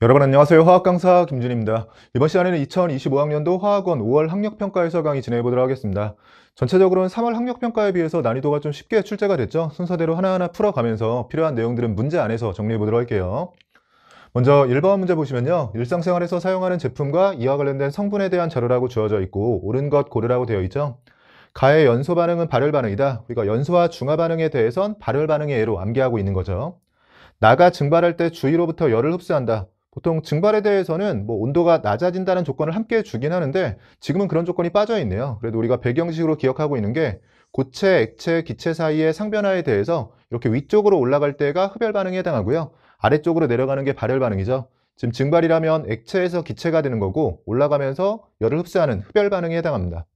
여러분 안녕하세요. 화학 강사 김준입니다. 이번 시간에는 2025학년도 화학원 5월 학력평가에서 강의 진행해 보도록 하겠습니다. 전체적으로는 3월 학력평가에 비해서 난이도가 좀 쉽게 출제가 됐죠. 순서대로 하나하나 풀어가면서 필요한 내용들은 문제 안에서 정리해 보도록 할게요. 먼저 1번 문제 보시면요. 일상생활에서 사용하는 제품과 이와 관련된 성분에 대한 자료라고 주어져 있고 옳은 것 고르라고 되어 있죠. 가의 연소 반응은 발열 반응이다. 우리가 연소와 중화 반응에 대해선 발열 반응의 예로 암기하고 있는 거죠. 나가 증발할 때 주위로부터 열을 흡수한다. 보통 증발에 대해서는 온도가 낮아진다는 조건을 함께 주긴 하는데 지금은 그런 조건이 빠져 있네요. 그래도 우리가 배경식으로 기억하고 있는 게 고체, 액체, 기체 사이의 상변화에 대해서 이렇게 위쪽으로 올라갈 때가 흡열 반응에 해당하고요. 아래쪽으로 내려가는 게 발열 반응이죠. 지금 증발이라면 액체에서 기체가 되는 거고 올라가면서 열을 흡수하는 흡열 반응에 해당합니다.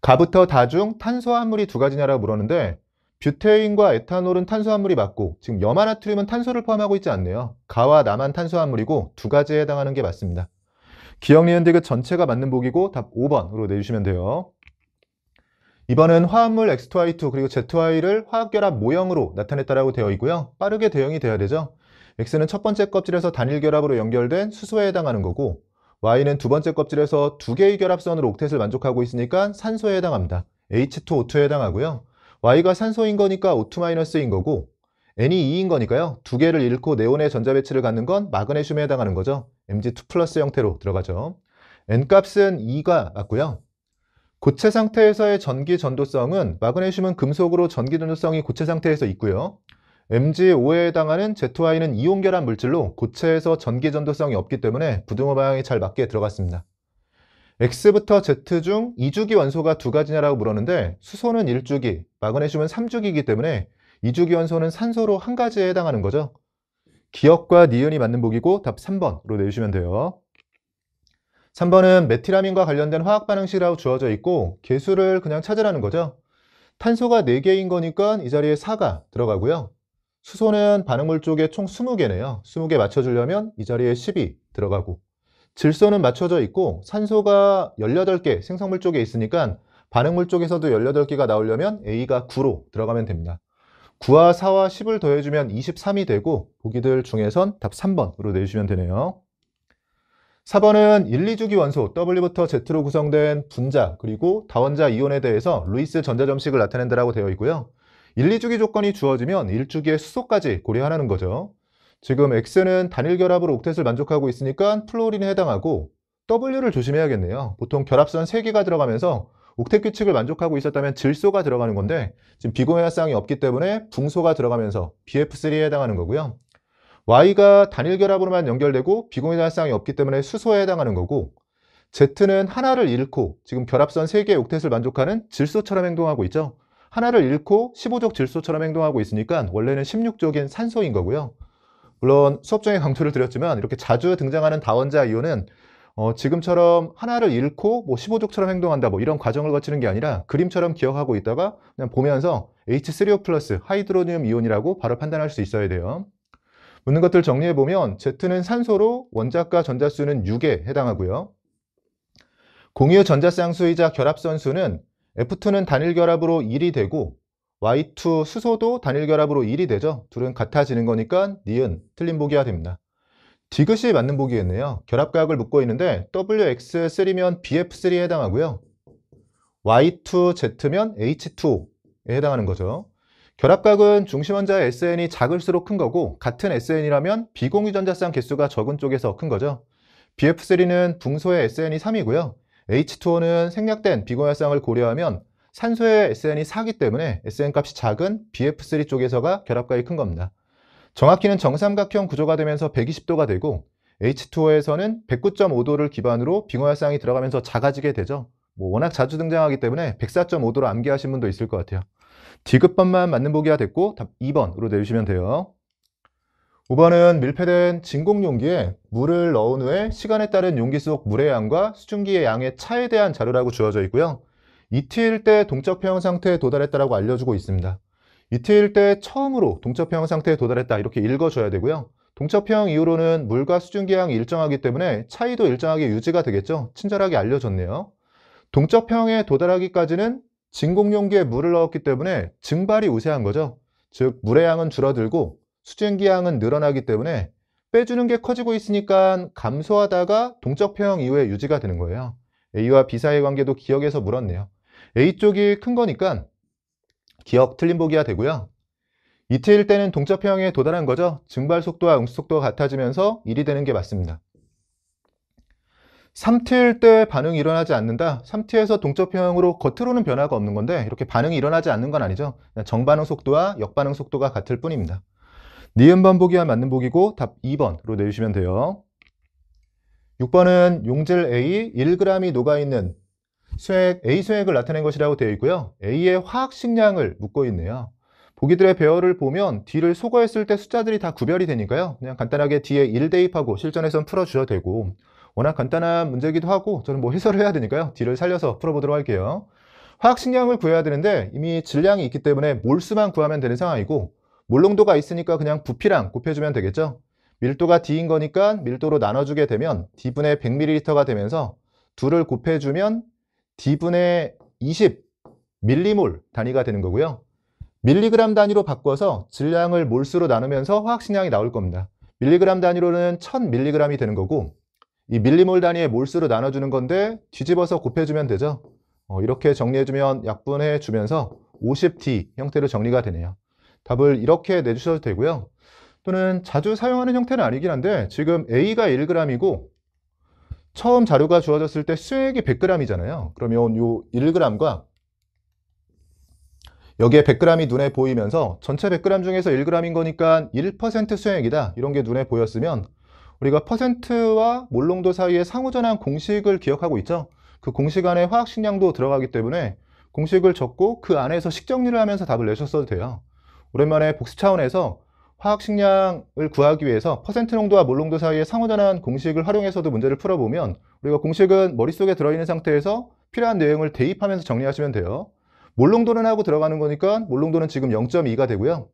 가부터 다 중 탄소화합물이 두 가지냐라고 물었는데 뷰테인과 에탄올은 탄소화합물이 맞고 지금 염화나트륨은 탄소를 포함하고 있지 않네요. 가와 나만 탄소화합물이고 두 가지에 해당하는 게 맞습니다. 기억, 니은, 디귿 전체가 맞는 보기고 답 5번으로 내주시면 돼요. 이번은 화합물 X2Y2 그리고 Z2Y를 화학결합 모형으로 나타냈다라고 되어 있고요. 빠르게 대응이 돼야 되죠. X는 첫 번째 껍질에서 단일 결합으로 연결된 수소에 해당하는 거고 Y는 두 번째 껍질에서 두 개의 결합선으로 옥텟을 만족하고 있으니까 산소에 해당합니다. H2O2에 해당하고요. Y가 산소인 거니까 O2-인 거고 N이 2인 거니까요. 두 개를 잃고 네온의 전자 배치를 갖는 건 마그네슘에 해당하는 거죠. Mg2+ 형태로 들어가죠. N 값은 2가 맞고요. 고체 상태에서의 전기 전도성은 마그네슘은 금속으로 전기 전도성이 고체 상태에서 있고요. Mg5에 해당하는 Z2Y는 이온 결합 물질로 고체에서 전기 전도성이 없기 때문에 부등호 방향이 잘 맞게 들어갔습니다. X부터 Z 중 2주기 원소가 두 가지냐라고 물었는데 수소는 1주기, 마그네슘은 3주기이기 때문에 2주기 원소는 산소로 한 가지에 해당하는 거죠. 기억과 니은이 맞는 보기고 답 3번으로 내주시면 돼요. 3번은 메티라민과 관련된 화학 반응식이라고 주어져 있고 개수를 그냥 찾으라는 거죠. 탄소가 4개인 거니까 이 자리에 4가 들어가고요. 수소는 반응물 쪽에 총 20개네요. 20개 맞춰주려면 이 자리에 10이 들어가고 질소는 맞춰져 있고 산소가 18개 생성물 쪽에 있으니까 반응물 쪽에서도 18개가 나오려면 A가 9로 들어가면 됩니다. 9와 4와 10을 더해주면 23이 되고 보기들 중에선 답 3번으로 내주시면 되네요. 4번은 1, 2주기 원소 W부터 Z로 구성된 분자 그리고 다원자 이온에 대해서 루이스 전자점식을 나타낸다라고 되어 있고요. 1, 2주기 조건이 주어지면 1주기의 수소까지 고려하라는 거죠. 지금 X는 단일 결합으로 옥텟을 만족하고 있으니까 플로린에 해당하고 W를 조심해야겠네요. 보통 결합선 3개가 들어가면서 옥텟 규칙을 만족하고 있었다면 질소가 들어가는 건데 지금 비공해화성이 없기 때문에 붕소가 들어가면서 BF3에 해당하는 거고요. Y가 단일 결합으로만 연결되고 비공유활성이 없기 때문에 수소에 해당하는 거고 Z는 하나를 잃고 지금 결합선 3개의 옥텟을 만족하는 질소처럼 행동하고 있죠. 하나를 잃고 15족 질소처럼 행동하고 있으니까 원래는 16족인 산소인 거고요. 물론 수업 중에 강조를 드렸지만 이렇게 자주 등장하는 다원자 이온은 지금처럼 하나를 잃고 15족처럼 행동한다 이런 과정을 거치는 게 아니라 그림처럼 기억하고 있다가 그냥 보면서 H3O 플러스 하이드로늄 이온이라고 바로 판단할 수 있어야 돼요. 묻는 것들 정리해보면 Z는 산소로 원자과 전자수는 6에 해당하고요. 공유 전자쌍수이자 결합선수는 F2는 단일 결합으로 1이 되고 Y2 수소도 단일 결합으로 1이 되죠. 둘은 같아지는 거니까 니은 틀린 보기가 됩니다. 디귿이 맞는 보기겠네요. 결합각을 묶고 있는데 WX3면 BF3에 해당하고요. Y2Z면 H2O에 해당하는 거죠. 결합각은 중심 원자의 SN이 작을수록 큰 거고 같은 SN이라면 비공유전자쌍 개수가 적은 쪽에서 큰 거죠. BF3는 붕소의 SN이 3이고요. H2O는 생략된 비공유활성을 고려하면 산소의 SN이 4기 때문에 SN 값이 작은 BF3 쪽에서가 결합각이 큰 겁니다. 정확히는 정삼각형 구조가 되면서 120도가 되고 H2O에서는 109.5도를 기반으로 비공유활성이 들어가면서 작아지게 되죠. 워낙 자주 등장하기 때문에 104.5도로 암기하신 분도 있을 것 같아요. 디귿번만 맞는 보기가 됐고 답 2번으로 내주시면 돼요. 5번은 밀폐된 진공 용기에 물을 넣은 후에 시간에 따른 용기 속 물의 양과 수증기의 양의 차에 대한 자료라고 주어져 있고요. 이티일 때 동적평형 상태에 도달했다라고 알려주고 있습니다. 이티일 때 처음으로 동적평형 상태에 도달했다 이렇게 읽어줘야 되고요. 동적평형 이후로는 물과 수증기 양이 일정하기 때문에 차이도 일정하게 유지가 되겠죠. 친절하게 알려줬네요. 동적평형에 도달하기까지는 진공 용기에 물을 넣었기 때문에 증발이 우세한 거죠. 즉 물의 양은 줄어들고 수증기 양은 늘어나기 때문에 빼주는 게 커지고 있으니까 감소하다가 동적 평형 이후에 유지가 되는 거예요. A와 B 사이의 관계도 기억에서 물었네요. A 쪽이 큰 거니까 기억 틀린 보기가 되고요. 2t일 때는 동적 평형에 도달한 거죠. 증발 속도와 응수 속도가 같아지면서 1이 되는 게 맞습니다. 3t일 때 반응이 일어나지 않는다. 3t에서 동적 평형으로 겉으로는 변화가 없는 건데 이렇게 반응이 일어나지 않는 건 아니죠. 그냥 정반응 속도와 역반응 속도가 같을 뿐입니다. 니은 반복이와 맞는 보기고 답 2번으로 내주시면 돼요. 6번은 용질 A 1g이 녹아있는 수액, A 수액을 나타낸 것이라고 되어 있고요. A의 화학 식량을 묻고 있네요. 보기들의 배열을 보면 D를 소거했을 때 숫자들이 다 구별이 되니까요. 그냥 간단하게 D에 1 대입하고 실전에선 풀어주셔도 되고, 워낙 간단한 문제이기도 하고 저는 뭐 해설을 해야 되니까요. D를 살려서 풀어보도록 할게요. 화학 식량을 구해야 되는데 이미 질량이 있기 때문에 몰수만 구하면 되는 상황이고, 몰농도가 있으니까 그냥 부피랑 곱해주면 되겠죠. 밀도가 D인 거니까 밀도로 나눠주게 되면 D분의 100ml가 되면서 둘을 곱해주면 D분의 20 밀리몰 단위가 되는 거고요. 밀리그램 단위로 바꿔서 질량을 몰수로 나누면서 화학식량이 나올 겁니다. 밀리그램 단위로는 1000mg이 되는 거고, 이 밀리몰 단위의 몰수로 나눠주는 건데 뒤집어서 곱해주면 되죠. 이렇게 정리해주면 약분해주면서 50D 형태로 정리가 되네요. 답을 이렇게 내주셔도 되고요. 또는 자주 사용하는 형태는 아니긴 한데 지금 A가 1g이고 처음 자료가 주어졌을 때 수액이 100g이잖아요. 그러면 요 1g과 여기에 100g이 눈에 보이면서 전체 100g 중에서 1g인 거니까 1% 수액이다. 이런 게 눈에 보였으면 우리가 퍼센트와 몰농도 사이의 상호전환 공식을 기억하고 있죠. 그 공식 안에 화학식량도 들어가기 때문에 공식을 적고 그 안에서 식정리를 하면서 답을 내셨어도 돼요. 오랜만에 복습 차원에서 화학식량을 구하기 위해서 퍼센트 농도와 몰농도 사이의 상호전환 공식을 활용해서도 문제를 풀어보면 우리가 공식은 머릿속에 들어있는 상태에서 필요한 내용을 대입하면서 정리하시면 돼요. 몰농도는 하고 들어가는 거니까 몰농도는 지금 0.2가 되고요.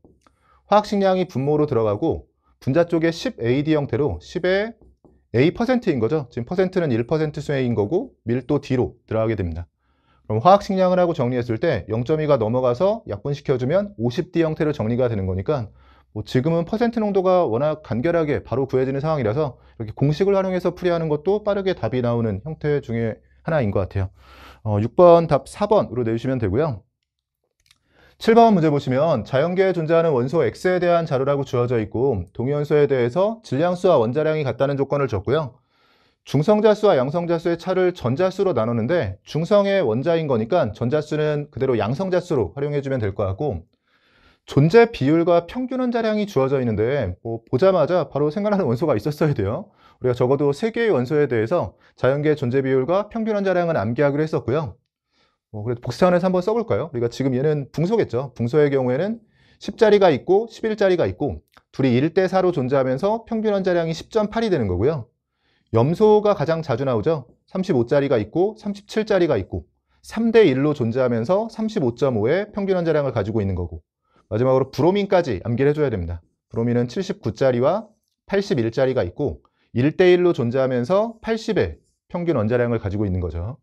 화학식량이 분모로 들어가고 분자 쪽에 10AD 형태로 10의 A%인 거죠. 지금 퍼센트는 1% 수액인 거고 밀도 D로 들어가게 됩니다. 그럼 화학식량을 하고 정리했을 때 0.2가 넘어가서 약분시켜주면 50D 형태로 정리가 되는 거니까 뭐 지금은 퍼센트 농도가 워낙 간결하게 바로 구해지는 상황이라서 이렇게 공식을 활용해서 풀이하는 것도 빠르게 답이 나오는 형태 중에 하나인 것 같아요. 6번 답 4번으로 내주시면 되고요. 7번 문제 보시면 자연계에 존재하는 원소 X에 대한 자료라고 주어져 있고 동위원소에 대해서 질량수와 원자량이 같다는 조건을 줬고요. 중성자수와 양성자수의 차를 전자수로 나누는데 중성의 원자인 거니까 전자수는 그대로 양성자수로 활용해주면 될 것 같고 존재 비율과 평균 원자량이 주어져 있는데 뭐 보자마자 바로 생각나는 원소가 있었어야 돼요. 우리가 적어도 3개의 원소에 대해서 자연계의 존재 비율과 평균 원자량은 암기하기로 했었고요. 그래도 복사원에서 한번 써볼까요? 우리가 지금 얘는 붕소겠죠. 붕소의 경우에는 10자리가 있고 11자리가 있고 둘이 1대4로 존재하면서 평균 원자량이 10.8이 되는 거고요. 염소가 가장 자주 나오죠. 35자리가 있고 37자리가 있고 3대1로 존재하면서 35.5의 평균 원자량을 가지고 있는 거고 마지막으로 브로민까지 암기를 해줘야 됩니다. 브로민은 79자리와 81자리가 있고 1대1로 존재하면서 80의 평균 원자량을 가지고 있는 거죠.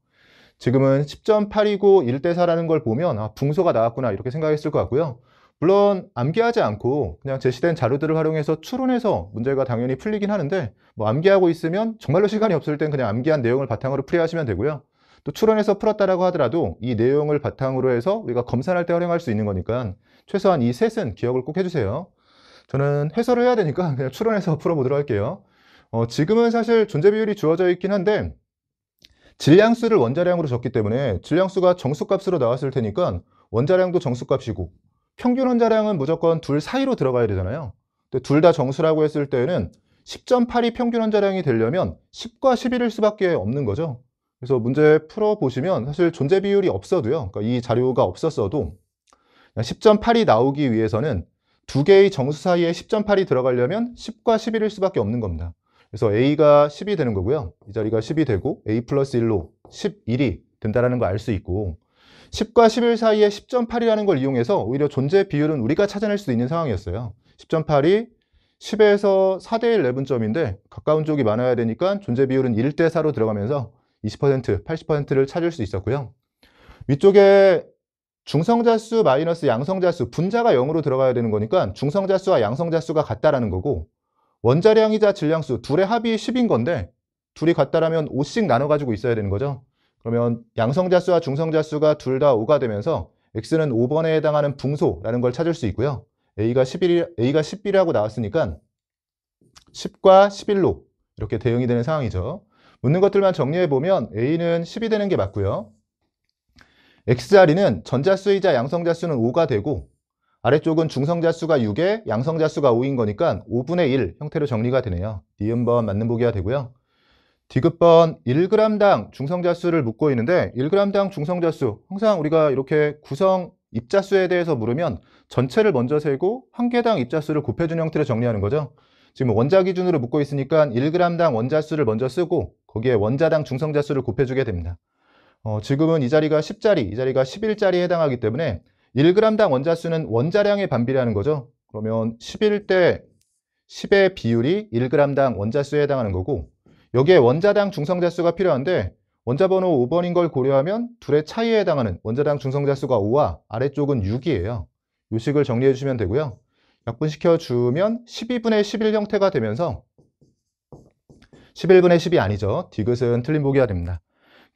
지금은 10.8이고 1대4라는 걸 보면 붕소가 나왔구나 이렇게 생각했을 것 같고요. 물론 암기하지 않고 그냥 제시된 자료들을 활용해서 추론해서 문제가 당연히 풀리긴 하는데 뭐 암기하고 있으면 정말로 시간이 없을 땐 그냥 암기한 내용을 바탕으로 풀이하시면 되고요. 또 추론해서 풀었다라고 하더라도 이 내용을 바탕으로 해서 우리가 검사할 때 활용할 수 있는 거니까 최소한 이 셋은 기억을 꼭 해주세요. 저는 해설을 해야 되니까 그냥 추론해서 풀어보도록 할게요. 지금은 사실 존재 비율이 주어져 있긴 한데 질량수를 원자량으로 적기 때문에 질량수가 정수값으로 나왔을 테니까 원자량도 정수값이고 평균 원자량은 무조건 둘 사이로 들어가야 되잖아요. 근데 둘 다 정수라고 했을 때는 10.8이 평균 원자량이 되려면 10과 11일 수밖에 없는 거죠. 그래서 문제 풀어보시면 사실 존재 비율이 없어도요. 그러니까 이 자료가 없었어도 10.8이 나오기 위해서는 두 개의 정수 사이에 10.8이 들어가려면 10과 11일 수밖에 없는 겁니다. 그래서 A가 10이 되는 거고요. 이 자리가 10이 되고 A 플러스 1로 11이 된다는 걸 알 수 있고 10과 11 사이에 10.8이라는 걸 이용해서 오히려 존재 비율은 우리가 찾아낼 수 있는 상황이었어요. 10.8이 10에서 4대1 내분점인데 가까운 쪽이 많아야 되니까 존재 비율은 1대4로 들어가면서 20%, 80%를 찾을 수 있었고요. 위쪽에 중성자수 마이너스 양성자수 분자가 0으로 들어가야 되는 거니까 중성자수와 양성자수가 같다라는 거고 원자량이자 질량수 둘의 합이 10인 건데 둘이 같다라면 5씩 나눠가지고 있어야 되는 거죠. 그러면 양성자수와 중성자수가 둘 다 5가 되면서 x는 5번에 해당하는 붕소라는 걸 찾을 수 있고요. a가 10이라고 나왔으니까 10과 11로 이렇게 대응이 되는 상황이죠. 묻는 것들만 정리해보면 a는 10이 되는 게 맞고요. x자리는 전자수이자 양성자수는 5가 되고 아래쪽은 중성자수가 6에 양성자수가 5인 거니까 5분의 1 형태로 정리가 되네요. 니은번 맞는 보기가 되고요. 디귿번 1g당 중성자수를 묻고 있는데 1g당 중성자수 항상 우리가 이렇게 구성 입자수에 대해서 물으면 전체를 먼저 세고 한 개당 입자수를 곱해주는 형태로 정리하는 거죠. 지금 원자 기준으로 묻고 있으니까 1g당 원자수를 먼저 쓰고 거기에 원자당 중성자수를 곱해주게 됩니다. 지금은 이 자리가 10자리, 이 자리가 11자리에 해당하기 때문에 1g당 원자수는 원자량의 반비례하는 거죠. 그러면 11 대 10의 비율이 1g당 원자수에 해당하는 거고 여기에 원자당 중성자수가 필요한데 원자번호 5번인 걸 고려하면 둘의 차이에 해당하는 원자당 중성자수가 5와 아래쪽은 6이에요. 이 식을 정리해 주시면 되고요. 약분시켜 주면 12분의 11 형태가 되면서 11분의 10이 아니죠. 디귿은 틀린 보기가 됩니다.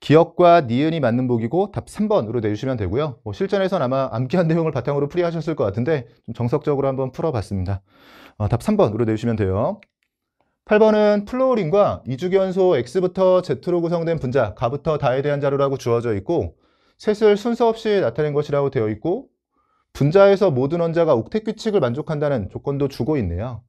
기억과 니은이 맞는 보기고 답 3번으로 내주시면 되고요. 실전에선 아마 암기한 내용을 바탕으로 풀이하셨을 것 같은데 좀 정석적으로 한번 풀어봤습니다. 답 3번으로 내주시면 돼요. 8번은 플로어링과 이주기원소 X부터 Z로 구성된 분자, 가부터 다에 대한 자료라고 주어져 있고 셋을 순서 없이 나타낸 것이라고 되어 있고 분자에서 모든 원자가 옥텟 규칙을 만족한다는 조건도 주고 있네요.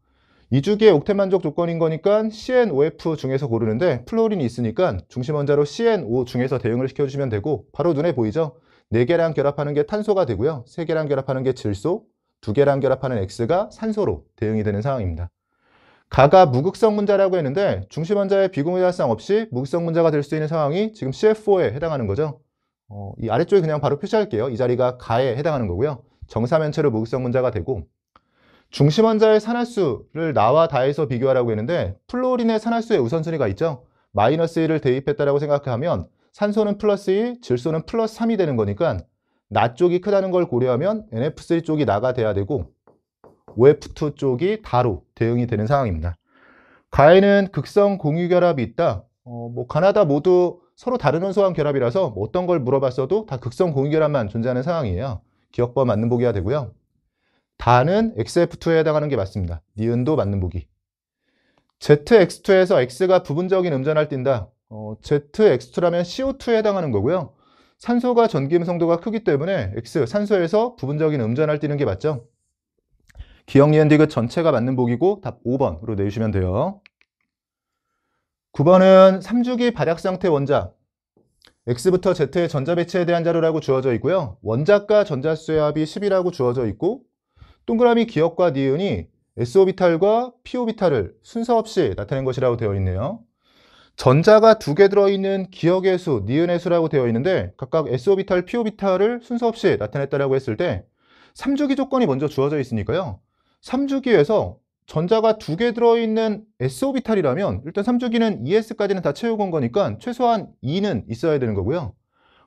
이주기의 옥텟 만족 조건인 거니까 CnOF 중에서 고르는데 플로린이 있으니까 중심 원자로 CnO 중에서 대응을 시켜주시면 되고 바로 눈에 보이죠? 4개랑 결합하는 게 탄소가 되고요. 3개랑 결합하는 게 질소, 2개랑 결합하는 X가 산소로 대응이 되는 상황입니다. 가가 무극성 문자라고 했는데 중심 원자의 비공유활성 없이 무극성 문자가 될 수 있는 상황이 지금 CF4에 해당하는 거죠. 이 아래쪽에 그냥 바로 표시할게요. 이 자리가 가에 해당하는 거고요. 정사면체로 무극성 문자가 되고 중심 원자의 산화수를 나와 다에서 비교하라고 했는데 플로린의 산화수의 우선순위가 있죠. 마이너스 1을 대입했다라고 생각하면 산소는 플러스 2, 질소는 플러스 3이 되는 거니까 나 쪽이 크다는 걸 고려하면 NF3 쪽이 나가 돼야 되고 OF2 쪽이 다로 대응이 되는 상황입니다. 가에는 극성 공유 결합이 있다. 가나 다 모두 서로 다른 원소와 결합이라서 어떤 걸 물어봤어도 다 극성 공유 결합만 존재하는 상황이에요. 기억법 맞는 보기가 되고요. 다는 XF2에 해당하는 게 맞습니다. 니은도 맞는 보기. ZX2에서 X가 부분적인 음전할 띈다. ZX2라면 CO2에 해당하는 거고요. 산소가 전기음성도가 크기 때문에 X, 산소에서 부분적인 음전할 띄는 게 맞죠. 기억, 니은, 디귿 전체가 맞는 보기고 답 5번으로 내주시면 돼요. 9번은 3주기 발약 상태 원자 X부터 Z의 전자 배치에 대한 자료라고 주어져 있고요. 원자과 전자수의 합이 10이라고 주어져 있고 동그라미 기억과 니은이 S오비탈과 P오비탈을 순서 없이 나타낸 것이라고 되어 있네요. 전자가 2개 들어있는 기억의 수, 니은의 수라고 되어 있는데 각각 S오비탈, P오비탈을 순서 없이 나타냈다라고 했을 때 3주기 조건이 먼저 주어져 있으니까요. 3주기에서 전자가 2개 들어있는 S오비탈이라면 일단 3주기는 ES까지는 다 채우고 온 거니까 최소한 2는 있어야 되는 거고요.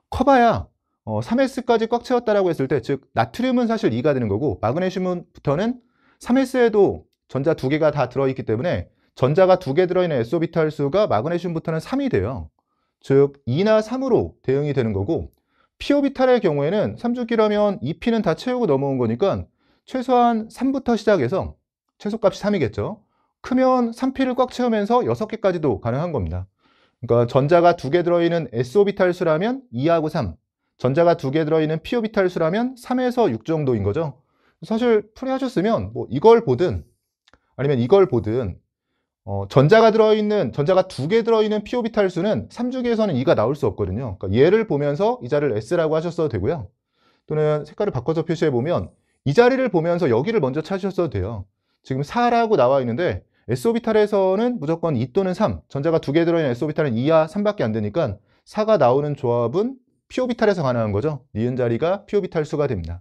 커봐야 3S까지 꽉 채웠다라고 했을 때, 즉 나트륨은 사실 2가 되는 거고 마그네슘부터는 3S에도 전자 2개가 다 들어있기 때문에 전자가 2개 들어있는 S오비탈 수가 마그네슘부터는 3이 돼요. 즉 2나 3으로 대응이 되는 거고 P오비탈의 경우에는 3주기라면 2P는 다 채우고 넘어온 거니까 최소한 3부터 시작해서 최소값이 3이겠죠. 크면 3P를 꽉 채우면서 6개까지도 가능한 겁니다. 그러니까 전자가 2개 들어있는 S오비탈 수라면 2하고 3, 전자가 2개 들어있는 P오비탈 수라면 3에서 6 정도인 거죠. 사실 풀이하셨으면 이걸 보든 아니면 이걸 보든 전자가 2개 들어있는 P오비탈 수는 3주기에서는 2가 나올 수 없거든요. 그러니까 얘를 보면서 이 자리를 S라고 하셨어도 되고요. 또는 색깔을 바꿔서 표시해보면 이 자리를 보면서 여기를 먼저 찾으셨어도 돼요. 지금 4라고 나와 있는데 S오비탈에서는 무조건 2 또는 3, 전자가 2개 들어있는 S오비탈은 2와 3밖에 안 되니까 4가 나오는 조합은 P오비탈에서 가능한 거죠. 니은 자리가 P오비탈 수가 됩니다.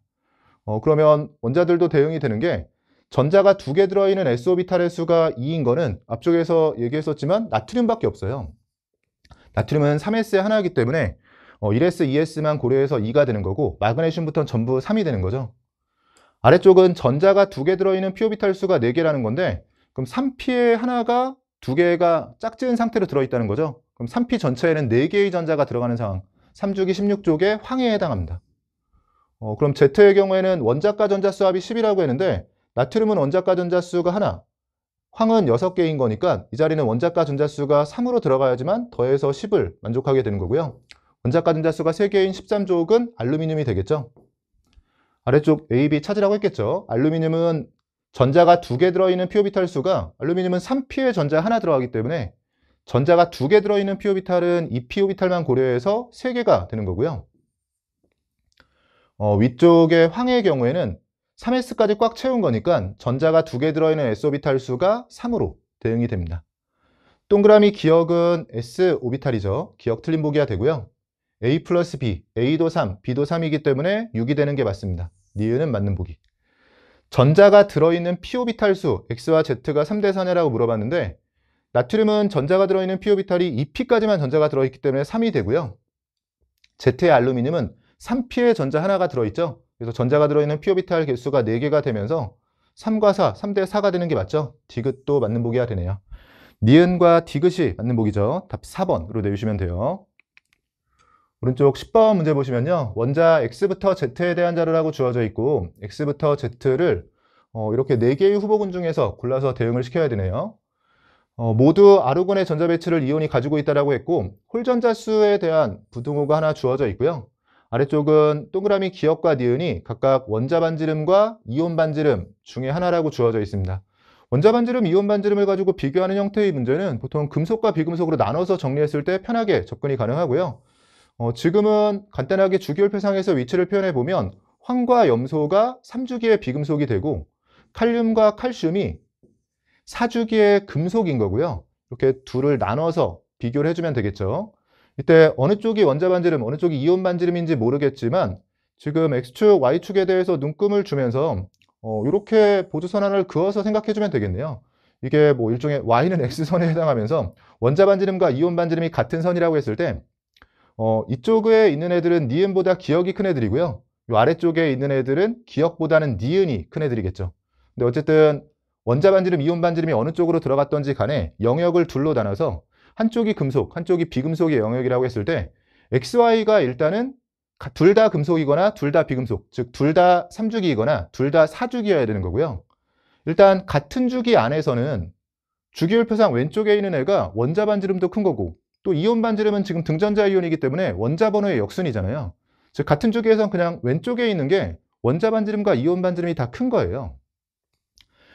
그러면 원자들도 대응이 되는 게 전자가 2개 들어있는 S오비탈의 수가 2인 거는 앞쪽에서 얘기했었지만 나트륨밖에 없어요. 나트륨은 3S의 하나이기 때문에 1S, 2S만 고려해서 2가 되는 거고 마그네슘부터는 전부 3이 되는 거죠. 아래쪽은 전자가 2개 들어있는 P오비탈 수가 4개라는 건데 그럼 3P에 하나가 2개가 짝지은 상태로 들어있다는 거죠. 그럼 3P 전체에는 4개의 전자가 들어가는 상황. 3주기 16족의 황해에 해당합니다. 그럼 Z의 경우에는 원자가 전자수 합이 10이라고 했는데 나트륨은 원자가 전자수가 하나, 황은 6개인 거니까 이 자리는 원자가 전자수가 3으로 들어가야지만 더해서 10을 만족하게 되는 거고요. 원자가 전자수가 3개인 13족은 알루미늄이 되겠죠. 아래쪽 A, B 찾으라고 했겠죠. 알루미늄은 전자가 2개 들어있는 p오비탈 수가 알루미늄은 3p의 전자 하나 들어가기 때문에 전자가 2개 들어있는 p오비탈은 2p오비탈만 고려해서 3개가 되는 거고요. 위쪽의 황의 경우에는 3s까지 꽉 채운 거니까 전자가 2개 들어있는 s오비탈 수가 3으로 대응이 됩니다. 동그라미 기억은 s오비탈이죠. 기억 틀린 보기가 되고요. A 플러스 B, A도 3, B도 3이기 때문에 6이 되는 게 맞습니다. 니은은 맞는 보기. 전자가 들어있는 p오비탈 수 X와 Z가 3대 4냐라고 물어봤는데 나트륨은 전자가 들어있는 p오비탈이 2p까지만 전자가 들어있기 때문에 3이 되고요. Z의 알루미늄은 3p의 전자 하나가 들어있죠. 그래서 전자가 들어있는 p오비탈 개수가 4개가 되면서 3과 4, 3대 4가 되는 게 맞죠. 디귿도 맞는 보기가 되네요. 니은과 디귿이 맞는 보기죠. 답 4번으로 내주시면 돼요. 오른쪽 10번 문제 보시면요. 원자 X부터 Z에 대한 자료라고 주어져 있고 X부터 Z를 이렇게 4개의 후보군 중에서 골라서 대응을 시켜야 되네요. 모두 아르곤의 전자 배치를 이온이 가지고 있다고 했고 홀전자 수에 대한 부등호가 하나 주어져 있고요. 아래쪽은 동그라미 기억과 니은이 각각 원자 반지름과 이온 반지름 중에 하나라고 주어져 있습니다. 원자 반지름, 이온 반지름을 가지고 비교하는 형태의 문제는 보통 금속과 비금속으로 나눠서 정리했을 때 편하게 접근이 가능하고요. 지금은 간단하게 주기율표상에서 위치를 표현해 보면 황과 염소가 3주기의 비금속이 되고 칼륨과 칼슘이 4주기의 금속인 거고요. 이렇게 둘을 나눠서 비교를 해주면 되겠죠. 이때 어느 쪽이 원자 반지름, 어느 쪽이 이온 반지름인지 모르겠지만 지금 X축, Y축에 대해서 눈금을 주면서 이렇게 보조선 하나를 그어서 생각해주면 되겠네요. 이게 뭐 일종의 Y는 X선에 해당하면서 원자 반지름과 이온 반지름이 같은 선이라고 했을 때 이쪽에 있는 애들은 니은보다 기억이 큰 애들이고요. 이 아래쪽에 있는 애들은 기억보다는 니은이 큰 애들이겠죠. 근데 어쨌든 원자 반지름, 이온 반지름이 어느 쪽으로 들어갔던지 간에 영역을 둘로 나눠서 한쪽이 금속, 한쪽이 비금속의 영역이라고 했을 때 XY가 일단은 둘 다 금속이거나 둘 다 비금속, 즉 둘 다 3주기이거나 둘 다 4주기여야 되는 거고요. 일단 같은 주기 안에서는 주기율표상 왼쪽에 있는 애가 원자 반지름도 큰 거고 또 이온 반지름은 지금 등전자 이온이기 때문에 원자 번호의 역순이잖아요. 즉 같은 주기에선 그냥 왼쪽에 있는 게 원자 반지름과 이온 반지름이 다 큰 거예요.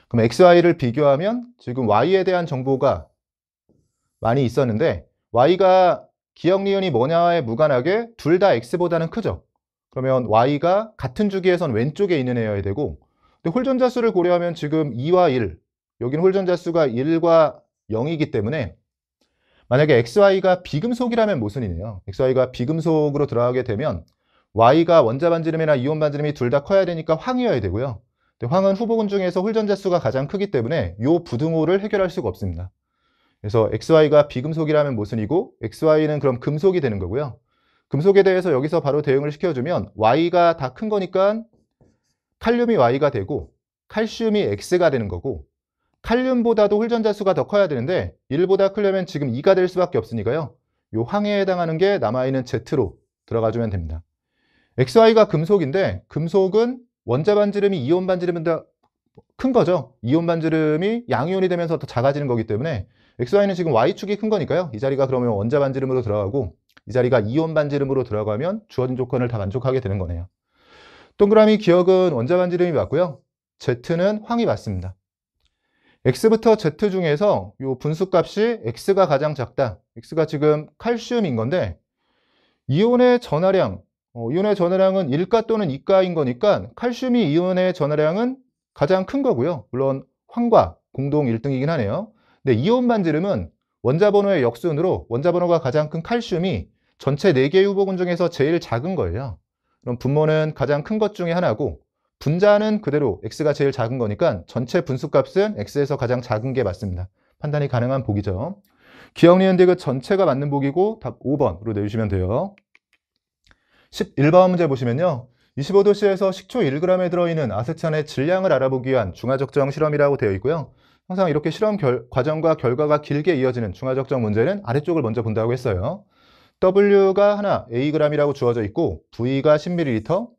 그럼 XY를 비교하면 지금 Y에 대한 정보가 많이 있었는데 Y가 기억 니은이 뭐냐에 무관하게 둘 다 X보다는 크죠. 그러면 Y가 같은 주기에선 왼쪽에 있는 애여야 되고 근데 홀전자 수를 고려하면 지금 2와 1 여기는 홀전자 수가 1과 0이기 때문에 만약에 XY가 비금속이라면 모순이네요. XY가 비금속으로 들어가게 되면 Y가 원자 반지름이나 이온 반지름이 둘 다 커야 되니까 황이어야 되고요. 근데 황은 후보군 중에서 홀전자 수가 가장 크기 때문에 이 부등호를 해결할 수가 없습니다. 그래서 XY가 비금속이라면 모순이고 XY는 그럼 금속이 되는 거고요. 금속에 대해서 여기서 바로 대응을 시켜주면 Y가 다 큰 거니까 칼륨이 Y가 되고 칼슘이 X가 되는 거고 칼륨보다도 홀전자 수가 더 커야 되는데 1보다 크려면 지금 2가 될 수밖에 없으니까요. 이 황해에 해당하는 게 남아있는 Z로 들어가주면 됩니다. XY가 금속인데 금속은 원자 반지름이 이온 반지름보다 큰 거죠. 이온 반지름이 양이온이 되면서 더 작아지는 거기 때문에 XY는 지금 Y축이 큰 거니까요. 이 자리가 그러면 원자 반지름으로 들어가고 이 자리가 이온 반지름으로 들어가면 주어진 조건을 다 만족하게 되는 거네요. 동그라미 기억은 원자 반지름이 맞고요. Z는 황이 맞습니다. X부터 Z 중에서 이 분수값이 X가 가장 작다. X가 지금 칼슘인 건데 이온의 전하량은 1가 또는 2가인 거니까 칼슘이 이온의 전하량은 가장 큰 거고요. 물론 황과 공동 1등이긴 하네요. 근데 이온 반지름은 원자 번호의 역순으로 원자 번호가 가장 큰 칼슘이 전체 4개의 후보군 중에서 제일 작은 거예요. 그럼 분모는 가장 큰 것 중에 하나고 분자는 그대로 X가 제일 작은 거니까 전체 분수값은 X에서 가장 작은 게 맞습니다. 판단이 가능한 보기죠. 기억, 니은, 디귿 전체가 맞는 보기고 답 5번으로 내주시면 돼요. 11번 문제 보시면요. 25도씨에서 식초 1g에 들어있는 아세찬의 질량을 알아보기 위한 중화적정 실험이라고 되어 있고요. 항상 이렇게 실험 과정과 결과가 길게 이어지는 중화적정 문제는 아래쪽을 먼저 본다고 했어요. W가 하나 Ag이라고 주어져 있고 V가 10ml,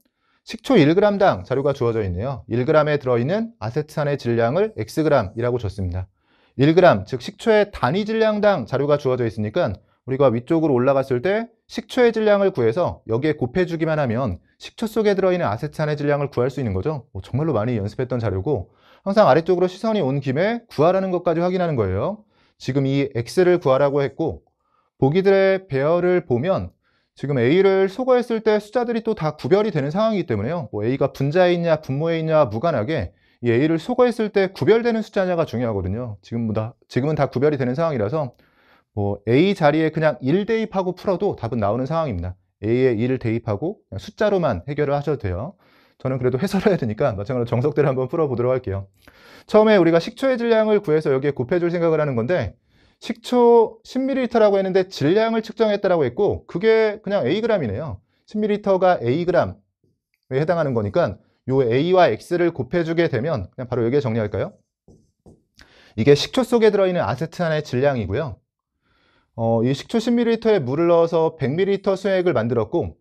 식초 1g당 자료가 주어져 있네요. 1g에 들어있는 아세트산의 질량을 Xg이라고 줬습니다. 1g, 즉 식초의 단위 질량당 자료가 주어져 있으니까 우리가 위쪽으로 올라갔을 때 식초의 질량을 구해서 여기에 곱해주기만 하면 식초 속에 들어있는 아세트산의 질량을 구할 수 있는 거죠. 정말로 많이 연습했던 자료고 항상 아래쪽으로 시선이 온 김에 구하라는 것까지 확인하는 거예요. 지금 이 X를 구하라고 했고 보기들의 배열을 보면 지금 A를 소거했을 때 숫자들이 또 다 구별이 되는 상황이기 때문에요. A가 분자에 있냐 분모에 있냐와 무관하게 이 A를 소거했을 때 구별되는 숫자냐가 중요하거든요. 지금은 다 구별이 되는 상황이라서 A 자리에 그냥 1 대입하고 풀어도 답은 나오는 상황입니다. A에 1을 대입하고 그냥 숫자로만 해결을 하셔도 돼요. 저는 그래도 해설을 해야 되니까 마찬가지로 정석대로 한번 풀어보도록 할게요. 처음에 우리가 식초의 질량을 구해서 여기에 곱해줄 생각을 하는 건데 식초 10ml라고 했는데 질량을 측정했다라고 했고 그게 그냥 Ag이네요. 10ml가 Ag에 해당하는 거니까 요 A와 X를 곱해주게 되면 그냥 바로 여기에 정리할까요? 이게 식초 속에 들어있는 아세트산의 질량이고요. 이 식초 10ml에 물을 넣어서 100ml 수액을 만들었고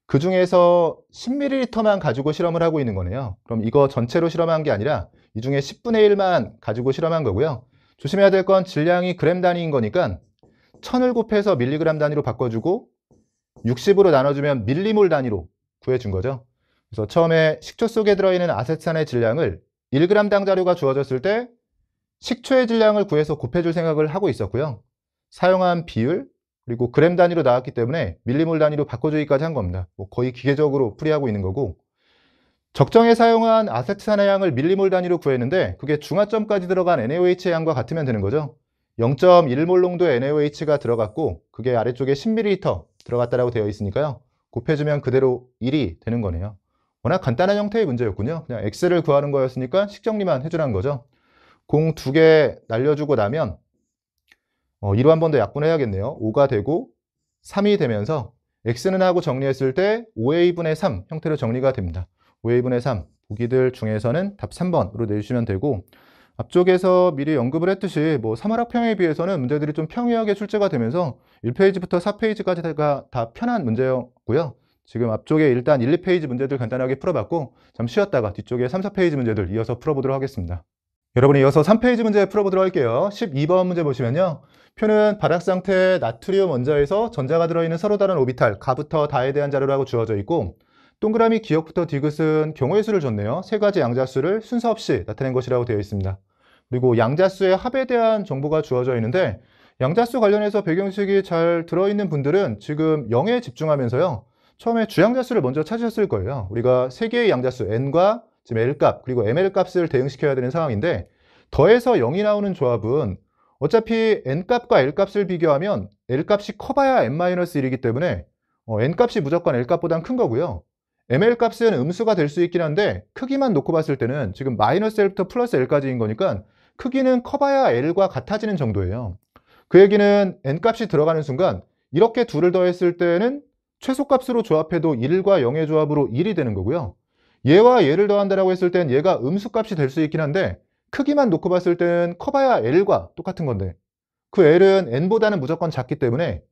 그 중에서 10ml만 가지고 실험을 하고 있는 거네요. 그럼 이거 전체로 실험한 게 아니라 이 중에 10분의 1만 가지고 실험한 거고요. 조심해야 될 건 질량이 그램 단위인 거니까 1000을 곱해서 밀리그램 단위로 바꿔주고 60으로 나눠주면 밀리몰 단위로 구해준 거죠. 그래서 처음에 식초 속에 들어있는 아세트산의 질량을 1g당 자료가 주어졌을 때 식초의 질량을 구해서 곱해줄 생각을 하고 있었고요. 사용한 비율 그리고 그램 단위로 나왔기 때문에 밀리몰 단위로 바꿔주기까지 한 겁니다. 거의 기계적으로 풀이하고 있는 거고 적정에 사용한 아세트산의 양을 밀리몰 단위로 구했는데 그게 중화점까지 들어간 NaOH의 양과 같으면 되는 거죠. 0.1몰 농도의 NaOH가 들어갔고 그게 아래쪽에 10ml 들어갔다라고 되어 있으니까요. 곱해주면 그대로 1이 되는 거네요. 워낙 간단한 형태의 문제였군요. 그냥 X를 구하는 거였으니까 식정리만 해주라는 거죠. 공 2개 날려주고 나면 2로 한 번 더 약분해야겠네요. 5가 되고 3이 되면서 X는 하고 정리했을 때 5A분의 3 형태로 정리가 됩니다. 5A분의 3 보기들 중에서는 답 3번으로 내주시면 되고 앞쪽에서 미리 언급을 했듯이 3월 학평에 비해서는 문제들이 좀 평이하게 출제가 되면서 1페이지부터 4페이지까지가 다 편한 문제였고요. 지금 앞쪽에 일단 1, 2페이지 문제들 간단하게 풀어봤고 잠시 쉬었다가 뒤쪽에 3, 4페이지 문제들 이어서 풀어보도록 하겠습니다. 여러분이 이어서 3페이지 문제 풀어보도록 할게요. 12번 문제 보시면요. 표는 바닥 상태 나트륨 원자에서 전자가 들어있는 서로 다른 오비탈 가부터 다에 대한 자료라고 주어져 있고 동그라미 기역부터 디귿은 경우의 수를 줬네요. 세 가지 양자수를 순서 없이 나타낸 것이라고 되어 있습니다. 그리고 양자수의 합에 대한 정보가 주어져 있는데 양자수 관련해서 배경식이 잘 들어있는 분들은 지금 0에 집중하면서요. 처음에 주양자수를 먼저 찾으셨을 거예요. 우리가 세 개의 양자수 n과 지금 L값 그리고 ML값을 대응시켜야 되는 상황인데 더해서 0이 나오는 조합은 어차피 N값과 L값을 비교하면 L값이 커봐야 N-1이기 때문에 N값이 무조건 L값보단 큰 거고요. ML값은 음수가 될 수 있긴 한데 크기만 놓고 봤을 때는 지금 마이너스 L부터 플러스 L까지인 거니까 크기는 커봐야 L과 같아지는 정도예요. 그 얘기는 N값이 들어가는 순간 이렇게 둘을 더했을 때는 최소값으로 조합해도 1과 0의 조합으로 1이 되는 거고요. 얘와 얘를 더한다라고 했을 땐 얘가 음수값이 될 수 있긴 한데 크기만 놓고 봤을 때는 커봐야 L과 똑같은 건데 그 L은 N보다는 무조건 작기 때문에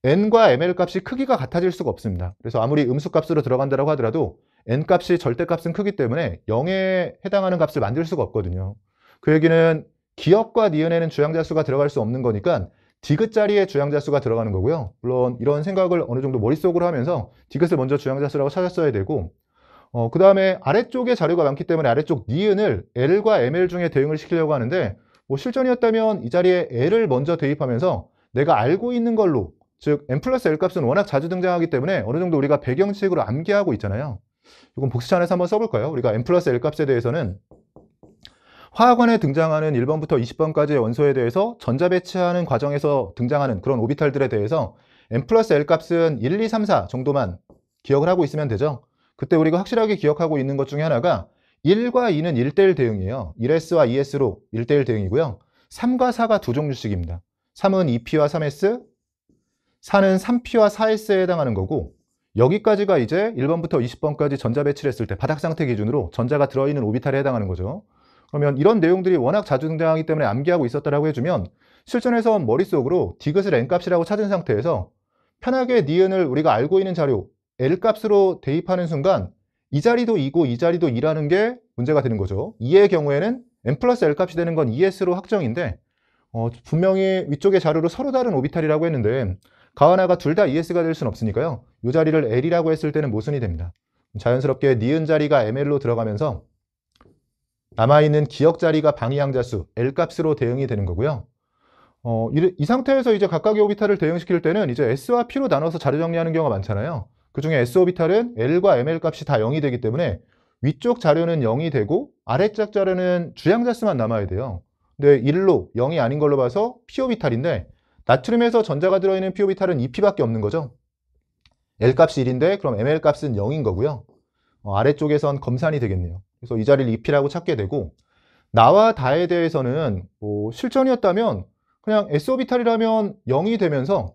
N과 ML 값이 크기가 같아질 수가 없습니다. 그래서 아무리 음수값으로 들어간다고 하더라도 N값이 절대값은 크기 때문에 0에 해당하는 값을 만들 수가 없거든요. 그 얘기는 기역과 니은에는 주양자수가 들어갈 수 없는 거니까 디귿 자리에 주양자수가 들어가는 거고요. 물론 이런 생각을 어느 정도 머릿속으로 하면서 디귿을 먼저 주양자수라고 찾았어야 되고 그 다음에 아래쪽에 자료가 많기 때문에 아래쪽 니은을 L과 ML 중에 대응을 시키려고 하는데 실전이었다면 이 자리에 L을 먼저 대입하면서 내가 알고 있는 걸로 즉 n 플러스 L 값은 워낙 자주 등장하기 때문에 어느 정도 우리가 배경식으로 암기하고 있잖아요. 이건 복수찬에서 한번 써볼까요? 우리가 n 플러스 L 값에 대해서는 화학원에 등장하는 1번부터 20번까지의 원소에 대해서 전자 배치하는 과정에서 등장하는 그런 오비탈들에 대해서 n 플러스 L 값은 1, 2, 3, 4 정도만 기억을 하고 있으면 되죠. 그때 우리가 확실하게 기억하고 있는 것 중에 하나가 1과 2는 1대1 대응이에요. 1S와 2S로 1대1 대응이고요. 3과 4가 두 종류씩입니다. 3은 2P와 3S, 4는 3P와 4S에 해당하는 거고 여기까지가 이제 1번부터 20번까지 전자 배치를 했을 때 바닥 상태 기준으로 전자가 들어있는 오비탈에 해당하는 거죠. 그러면 이런 내용들이 워낙 자주 등장하기 때문에 암기하고 있었다라고 해주면 실전에서 머릿속으로 디귿을 n값이라고 찾은 상태에서 편하게 니은을 우리가 알고 있는 자료 L값으로 대입하는 순간 이 자리도 2고 이 자리도 2라는 게 문제가 되는 거죠. 2의 경우에는 n 플러스 L값이 되는 건 ES로 확정인데 분명히 위쪽의 자료로 서로 다른 오비탈이라고 했는데 가하나가 둘 다 ES가 될 수는 없으니까요. 이 자리를 L이라고 했을 때는 모순이 됩니다. 자연스럽게 니은 자리가 ML로 들어가면서 남아있는 기억 자리가 방위항자수 L값으로 대응이 되는 거고요. 이 상태에서 이제 각각의 오비탈을 대응시킬 때는 이제 S와 P로 나눠서 자료 정리하는 경우가 많잖아요. 그 중에 S 오비탈은 L과 ML 값이 다 0이 되기 때문에 위쪽 자료는 0이 되고 아래쪽 자료는 주양자수만 남아야 돼요. 근데 1로 0이 아닌 걸로 봐서 P 오비탈인데 나트륨에서 전자가 들어있는 P 오비탈은 2P밖에 없는 거죠. L 값이 1인데 그럼 ML 값은 0인 거고요. 아래쪽에선 검산이 되겠네요. 그래서 이 자리를 2P라고 찾게 되고 나와 다에 대해서는 실전이었다면 그냥 S오비탈이라면 0이 되면서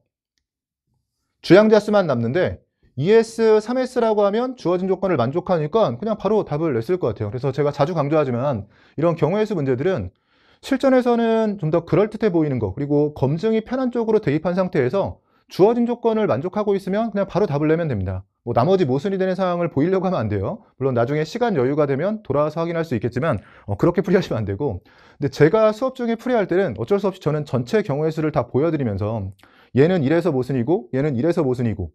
주양자수만 남는데 ES, 3S라고 하면 주어진 조건을 만족하니까 그냥 바로 답을 냈을 것 같아요. 그래서 제가 자주 강조하지만 이런 경우의 수 문제들은 실전에서는 좀 더 그럴듯해 보이는 거 그리고 검증이 편한 쪽으로 대입한 상태에서 주어진 조건을 만족하고 있으면 그냥 바로 답을 내면 됩니다. 나머지 모순이 되는 상황을 보이려고 하면 안 돼요. 물론 나중에 시간 여유가 되면 돌아와서 확인할 수 있겠지만 그렇게 풀이하시면 안 되고 근데 제가 수업 중에 풀이할 때는 어쩔 수 없이 저는 전체 경우의 수를 다 보여드리면서 얘는 이래서 모순이고 얘는 이래서 모순이고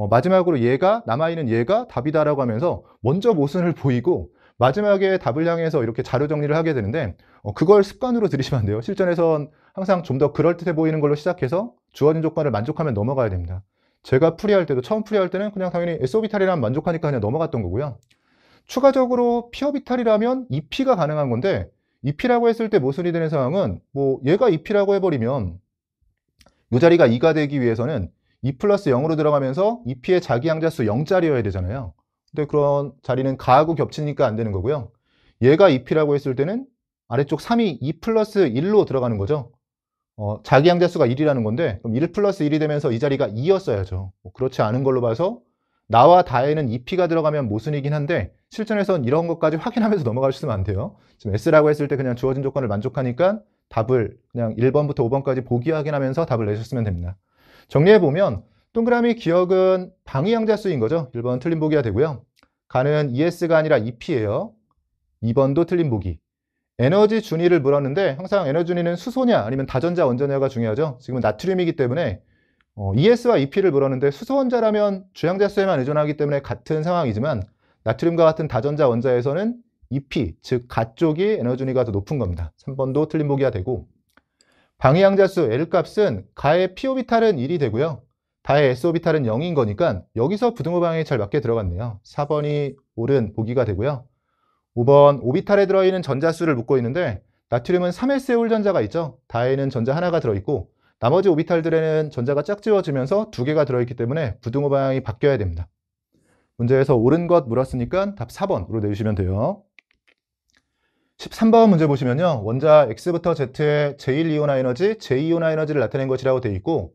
마지막으로 얘가 남아있는 얘가 답이다라고 하면서 먼저 모순을 보이고 마지막에 답을 향해서 이렇게 자료 정리를 하게 되는데 그걸 습관으로 들이시면 안 돼요. 실전에선 항상 좀 더 그럴듯해 보이는 걸로 시작해서 주어진 조건을 만족하면 넘어가야 됩니다. 제가 풀이할 때도 처음 풀이할 때는 그냥 당연히 S오비탈이라면 만족하니까 그냥 넘어갔던 거고요. 추가적으로 P오비탈이라면 2P가 가능한 건데 2P라고 했을 때 모순이 되는 상황은 얘가 2P라고 해버리면 이 자리가 2가 되기 위해서는 2 플러스 0으로 들어가면서 2P의 자기항자수 0짜리여야 되잖아요. 근데 그런 자리는 가하고 겹치니까 안 되는 거고요. 얘가 2P라고 했을 때는 아래쪽 3이 2 플러스 1로 들어가는 거죠. 자기항자수가 1이라는 건데 그럼 1 플러스 1이 되면서 이 자리가 2였어야죠. 그렇지 않은 걸로 봐서 나와 다에는 2P가 들어가면 모순이긴 한데 실전에선 이런 것까지 확인하면서 넘어가시면 안 돼요. 지금 S라고 했을 때 그냥 주어진 조건을 만족하니까 답을 그냥 1번부터 5번까지 보기 확인하면서 답을 내셨으면 됩니다. 정리해보면 동그라미 기억은 방위항자수인 거죠. 1번 틀린 보기가 되고요. 가는 ES가 아니라 EP예요. 2번도 틀린 보기. 에너지 준위를 물었는데 항상 에너지 준위는 수소냐 아니면 다전자 원전냐가 중요하죠. 지금은 나트륨이기 때문에 ES와 EP를 물었는데 수소 원자라면 주양자수에만 의존하기 때문에 같은 상황이지만 나트륨과 같은 다전자 원자에서는 EP, 즉 가쪽이 에너지 준위가 더 높은 겁니다. 3번도 틀린 보기가 되고 방위항자수 L값은 가의 P오비탈은 1이 되고요. 다의 S오비탈은 0인 거니까 여기서 부등호 방향이 잘 맞게 들어갔네요. 4번이 옳은 보기가 되고요. 5번 오비탈에 들어있는 전자수를 묻고 있는데 나트륨은 3S의 홀전자가 있죠. 다에는 전자 하나가 들어있고 나머지 오비탈들에는 전자가 짝지워지면서 2개가 들어있기 때문에 부등호 방향이 바뀌어야 됩니다. 문제에서 옳은 것 물었으니까 답 4번으로 내주시면 돼요. 13번 문제 보시면요. 원자 X부터 Z의 제1이온화 에너지, 제2이온화 에너지를 나타낸 것이라고 되어 있고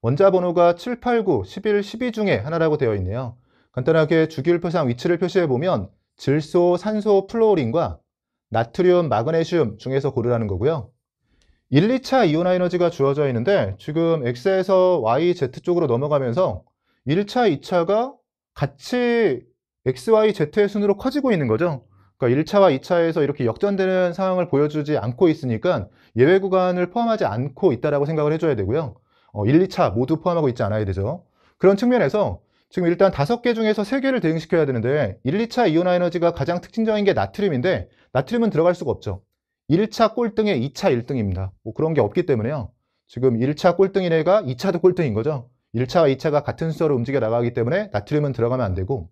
원자 번호가 7, 8, 9, 11, 12 중에 하나라고 되어 있네요. 간단하게 주기율표상 위치를 표시해 보면 질소, 산소, 플루오린과 나트륨, 마그네슘 중에서 고르라는 거고요. 1, 2차 이온화 에너지가 주어져 있는데 지금 X에서 Y, Z 쪽으로 넘어가면서 1차, 2차가 같이 X, Y, Z의 순으로 커지고 있는 거죠. 그러니까 1차와 2차에서 이렇게 역전되는 상황을 보여주지 않고 있으니까 예외 구간을 포함하지 않고 있다고 생각을 해줘야 되고요. 1, 2차 모두 포함하고 있지 않아야 되죠. 그런 측면에서 지금 일단 5개 중에서 3개를 대응시켜야 되는데 1, 2차 이온화 에너지가 가장 특징적인 게 나트륨인데 나트륨은 들어갈 수가 없죠. 1차 꼴등에 2차 1등입니다. 그런 게 없기 때문에요. 지금 1차 꼴등인 애가 2차도 꼴등인 거죠. 1차와 2차가 같은 순서로 움직여 나가기 때문에 나트륨은 들어가면 안 되고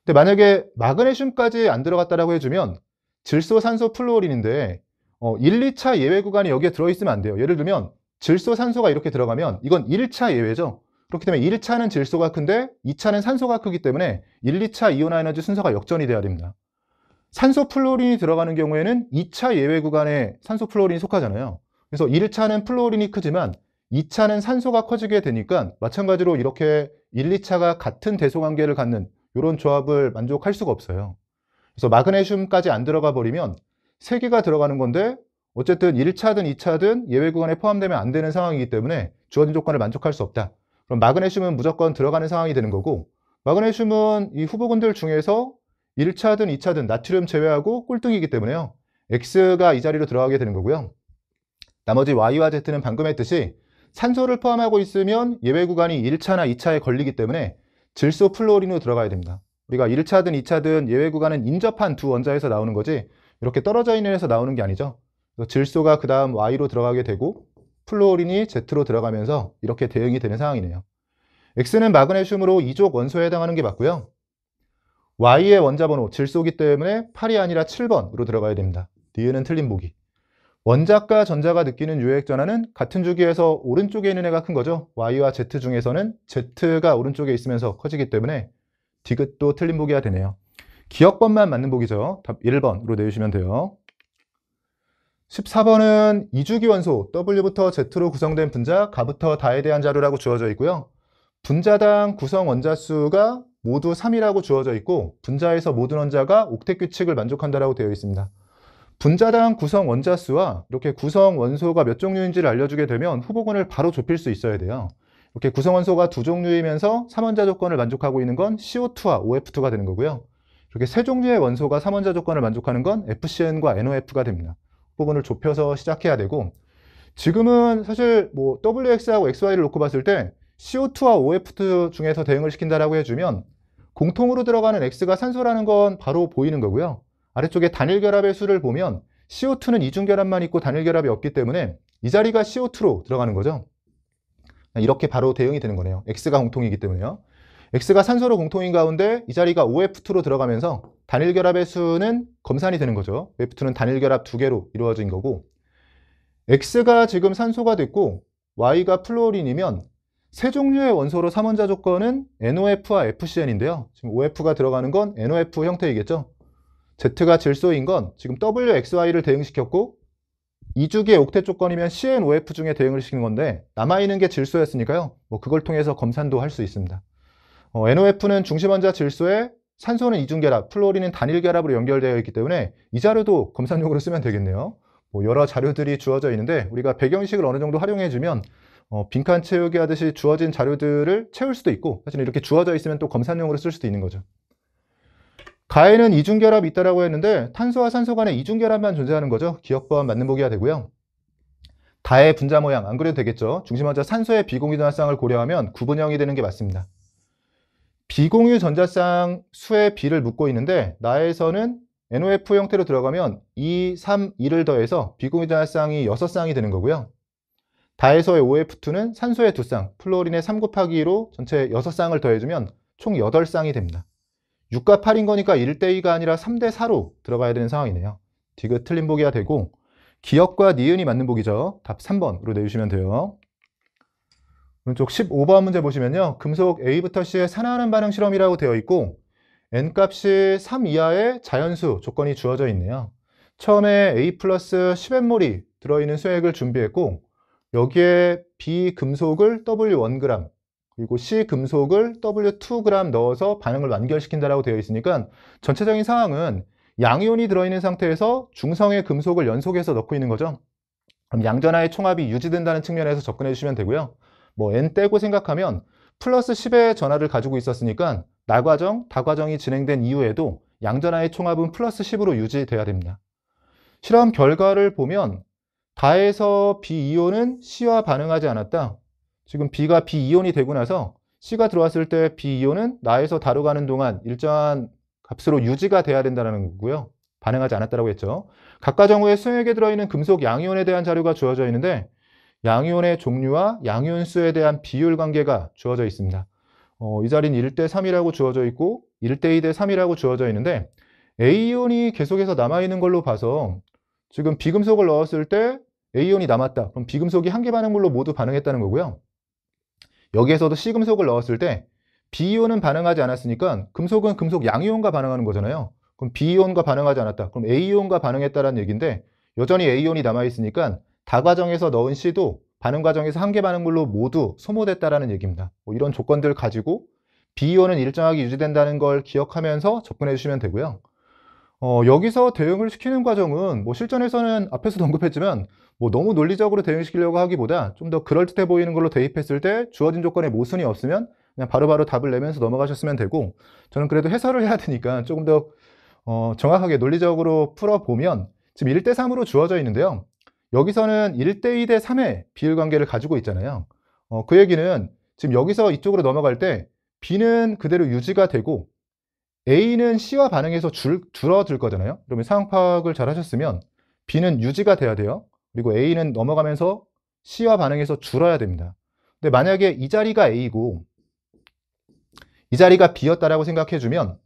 근데 만약에 마그네슘까지 안 들어갔다라고 해주면 질소, 산소, 플루오린인데 1, 2차 예외 구간이 여기에 들어있으면 안 돼요. 예를 들면 질소, 산소가 이렇게 들어가면 이건 1차 예외죠. 그렇기 때문에 1차는 질소가 큰데 2차는 산소가 크기 때문에 1, 2차 이온화 에너지 순서가 역전이 돼야 됩니다. 산소 플루오린이 들어가는 경우에는 2차 예외 구간에 산소 플루오린이 속하잖아요. 그래서 1차는 플루오린이 크지만 2차는 산소가 커지게 되니까 마찬가지로 이렇게 1, 2차가 같은 대소 관계를 갖는 이런 조합을 만족할 수가 없어요. 그래서 마그네슘까지 안 들어가 버리면 3개가 들어가는 건데 어쨌든 1차든 2차든 예외 구간에 포함되면 안 되는 상황이기 때문에 주어진 조건을 만족할 수 없다. 그럼 마그네슘은 무조건 들어가는 상황이 되는 거고, 마그네슘은 이 후보군들 중에서 1차든 2차든 나트륨 제외하고 꼴등이기 때문에요. X가 이 자리로 들어가게 되는 거고요. 나머지 Y와 Z는 방금 했듯이 산소를 포함하고 있으면 예외 구간이 1차나 2차에 걸리기 때문에 질소 플루오린으로 들어가야 됩니다. 우리가 1차든 2차든 예외 구간은 인접한 두 원자에서 나오는 거지 이렇게 떨어져 있는 데서 나오는 게 아니죠. 그래서 질소가 그 다음 Y로 들어가게 되고 플루오린이 Z로 들어가면서 이렇게 대응이 되는 상황이네요. X는 마그네슘으로 2족 원소에 해당하는 게 맞고요. Y의 원자번호 질소기 때문에 8이 아니라 7번으로 들어가야 됩니다. 니은은 틀린 보기. 원자과 전자가 느끼는 유액 전하는 같은 주기에서 오른쪽에 있는 애가 큰 거죠. Y와 Z 중에서는 Z가 오른쪽에 있으면서 커지기 때문에 디귿도 틀린 보기가 되네요. 기억번만 맞는 보기죠. 답 1번으로 내주시면 돼요. 14번은 이주기 원소 W부터 Z로 구성된 분자 가부터 다에 대한 자료라고 주어져 있고요. 분자당 구성 원자 수가 모두 3이라고 주어져 있고 분자에서 모든 원자가 옥텟 규칙을 만족한다라고 되어 있습니다. 분자당 구성 원자 수와 이렇게 구성 원소가 몇 종류인지를 알려주게 되면 후보군을 바로 좁힐 수 있어야 돼요. 이렇게 구성 원소가 2종류이면서 3원자 조건을 만족하고 있는 건 CO2와 OF2가 되는 거고요. 이렇게 3종류의 원소가 3원자 조건을 만족하는 건 FCn과 NOF가 됩니다. 후보군을 좁혀서 시작해야 되고, 지금은 사실 뭐 WX하고 XY를 놓고 봤을 때 CO2와 OF2 중에서 대응을 시킨다라고 해주면 공통으로 들어가는 X가 산소라는 건 바로 보이는 거고요. 아래쪽에 단일 결합의 수를 보면 CO2는 이중 결합만 있고 단일 결합이 없기 때문에 이 자리가 CO2로 들어가는 거죠. 이렇게 바로 대응이 되는 거네요. X가 공통이기 때문에요. X가 산소로 공통인 가운데 이 자리가 OF2로 들어가면서 단일 결합의 수는 검산이 되는 거죠. OF2는 단일 결합 2개로 이루어진 거고, X가 지금 산소가 됐고 Y가 플루오린이면 세 종류의 원소로 3원자 조건은 NOF와 FCn인데요. 지금 OF가 들어가는 건 NOF 형태이겠죠. Z가 질소인 건 지금 WXY를 대응시켰고 2주기의 옥텟 조건이면 CnOF 중에 대응을 시키는 건데 남아있는 게 질소였으니까요. 뭐 그걸 통해서 검산도 할 수 있습니다. NOF는 중심원자 질소에 산소는 이중결합, 플루오린은 단일결합으로 연결되어 있기 때문에 이 자료도 검산용으로 쓰면 되겠네요. 뭐 여러 자료들이 주어져 있는데 우리가 배경식을 어느 정도 활용해주면 빈칸 채우기 하듯이 주어진 자료들을 채울 수도 있고, 사실 이렇게 주어져 있으면 또 검산용으로 쓸 수도 있는 거죠. 가에는 이중결합이 있다고 했는데 탄소와 산소 간에 이중결합만 존재하는 거죠. 기억번 맞는 보기가 되고요. 다의 분자 모양 안 그래도 되겠죠. 중심원자 산소의 비공유 전자쌍을 고려하면 구분형이 되는 게 맞습니다. 비공유 전자쌍 수의 비를 묻고 있는데 나에서는 NOF 형태로 들어가면 2, 3, 2를 더해서 비공유 전자쌍이 6쌍이 되는 거고요. 다에서의 OF2는 산소의 2쌍, 플루오린의 3 곱하기 2로 전체 6쌍을 더해주면 총 8쌍이 됩니다. 6과 8인 거니까 1대2가 아니라 3대4로 들어가야 되는 상황이네요. 디귿 틀린 보기가 되고, 기억과 니은이 맞는 보기죠. 답 3번으로 내주시면 돼요. 오른쪽 15번 문제 보시면요. 금속 A부터 C의 산화하는 반응 실험이라고 되어 있고 N값이 3 이하의 자연수 조건이 주어져 있네요. 처음에 A 플러스 10m몰이 들어있는 수액을 준비했고 여기에 B 금속을 W1g 그리고 C 금속을 W2g 넣어서 반응을 완결시킨다라고 되어 있으니까 전체적인 상황은 양이온이 들어있는 상태에서 중성의 금속을 연속해서 넣고 있는 거죠. 그럼 양전하의 총합이 유지된다는 측면에서 접근해 주시면 되고요. 뭐 N 떼고 생각하면 플러스 10의 전하를 가지고 있었으니까 나과정, 다과정이 진행된 이후에도 양전하의 총합은 플러스 10으로 유지돼야 됩니다. 실험 결과를 보면 다에서 B이온은 C와 반응하지 않았다. 지금 B가 B이온이 되고 나서 C가 들어왔을 때 B이온은 나에서 다로 가는 동안 일정한 값으로 유지가 돼야 된다는 거고요. 반응하지 않았다고 했죠. 각 과정 후에 수액에 들어있는 금속 양이온에 대한 자료가 주어져 있는데 양이온의 종류와 양이온 수에 대한 비율 관계가 주어져 있습니다. 이 자리는 1대3이라고 주어져 있고 1대2 대 3이라고 주어져 있는데 A이온이 계속해서 남아있는 걸로 봐서 지금 비금속을 넣었을 때 A이온이 남았다. 그럼 비금속이 한 개 반응물로 모두 반응했다는 거고요. 여기에서도 C금속을 넣었을 때 B이온은 반응하지 않았으니까 금속은 금속 양이온과 반응하는 거잖아요. 그럼 B이온과 반응하지 않았다. 그럼 A이온과 반응했다는 얘기인데 여전히 A이온이 남아있으니까 다과정에서 넣은 C도 반응 과정에서 한 개 반응물로 모두 소모됐다라는 얘기입니다. 뭐 이런 조건들 가지고 B이온은 일정하게 유지된다는 걸 기억하면서 접근해 주시면 되고요. 여기서 대응을 시키는 과정은 뭐 실전에서는 앞에서도 언급했지만 뭐 너무 논리적으로 대응시키려고 하기보다 좀 더 그럴듯해 보이는 걸로 대입했을 때 주어진 조건에 모순이 없으면 그냥 바로바로 답을 내면서 넘어가셨으면 되고, 저는 그래도 해설을 해야 되니까 조금 더 정확하게 논리적으로 풀어보면 지금 1대 3으로 주어져 있는데요. 여기서는 1대 2대 3의 비율 관계를 가지고 있잖아요. 그 얘기는 지금 여기서 이쪽으로 넘어갈 때 B는 그대로 유지가 되고 A는 C와 반응해서 줄어들 거잖아요. 그러면 상황 파악을 잘 하셨으면 B는 유지가 돼야 돼요. 그리고 A는 넘어가면서 C와 반응해서 줄어야 됩니다. 근데 만약에 이 자리가 A고 이 자리가 B였다라고 생각해주면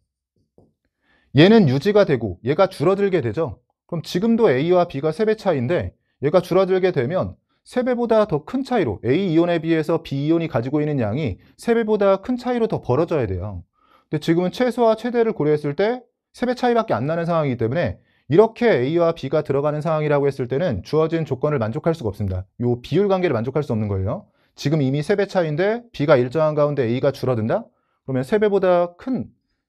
얘는 유지가 되고 얘가 줄어들게 되죠. 그럼 지금도 A와 B가 3배 차이인데 얘가 줄어들게 되면 3배보다 더 큰 차이로 A 이온에 비해서 B 이온이 가지고 있는 양이 3배보다 큰 차이로 더 벌어져야 돼요. 근데 지금은 최소와 최대를 고려했을 때 3배 차이밖에 안 나는 상황이기 때문에 이렇게 A와 B가 들어가는 상황이라고 했을 때는 주어진 조건을 만족할 수가 없습니다. 이 비율 관계를 만족할 수 없는 거예요. 지금 이미 3배 차이인데 B가 일정한 가운데 A가 줄어든다? 그러면 3배보다 큰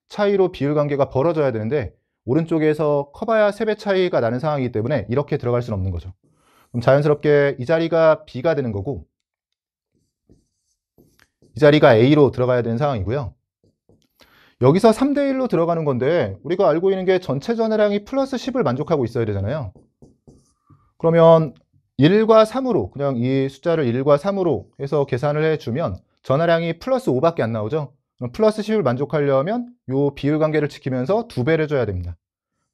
차이로 비율 관계가 벌어져야 되는데 오른쪽에서 커봐야 3배 차이가 나는 상황이기 때문에 이렇게 들어갈 수는 없는 거죠. 그럼 자연스럽게 이 자리가 B가 되는 거고 이 자리가 A로 들어가야 되는 상황이고요. 여기서 3대 1로 들어가는 건데 우리가 알고 있는 게 전체 전화량이 플러스 10을 만족하고 있어야 되잖아요. 그러면 1과 3으로 그냥 이 숫자를 1과 3으로 해서 계산을 해주면 전화량이 플러스 5밖에 안 나오죠. 그럼 플러스 10을 만족하려면 이 비율 관계를 지키면서 2배를 줘야 됩니다.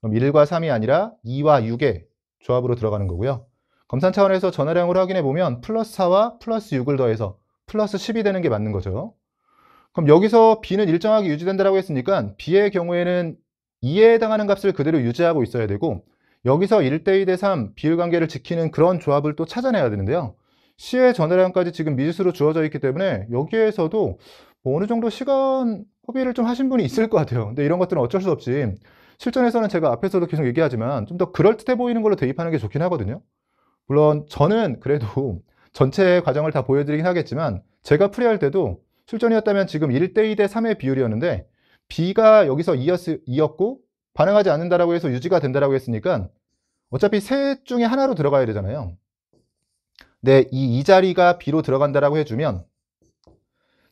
그럼 1과 3이 아니라 2와 6의 조합으로 들어가는 거고요. 검산 차원에서 전화량을 확인해 보면 플러스 4와 플러스 6을 더해서 플러스 10이 되는 게 맞는 거죠. 그럼 여기서 B는 일정하게 유지된다고 했으니까 B의 경우에는 2에 해당하는 값을 그대로 유지하고 있어야 되고 여기서 1대 2대 3 비율 관계를 지키는 그런 조합을 또 찾아내야 되는데요. C의 전화량까지 지금 미지수로 주어져 있기 때문에 여기에서도 뭐 어느 정도 시간 허비를 좀 하신 분이 있을 것 같아요. 근데 이런 것들은 어쩔 수 없이 실전에서는 제가 앞에서도 계속 얘기하지만 좀 더 그럴듯해 보이는 걸로 대입하는 게 좋긴 하거든요. 물론 저는 그래도 전체 과정을 다 보여드리긴 하겠지만 제가 풀이할 때도 실전이었다면 지금 1대 2대 3의 비율이었는데 B가 여기서 2였고 반응하지 않는다라고 해서 유지가 된다라고 했으니까 어차피 셋 중에 하나로 들어가야 되잖아요. 근데 이 자리가 B로 들어간다라고 해주면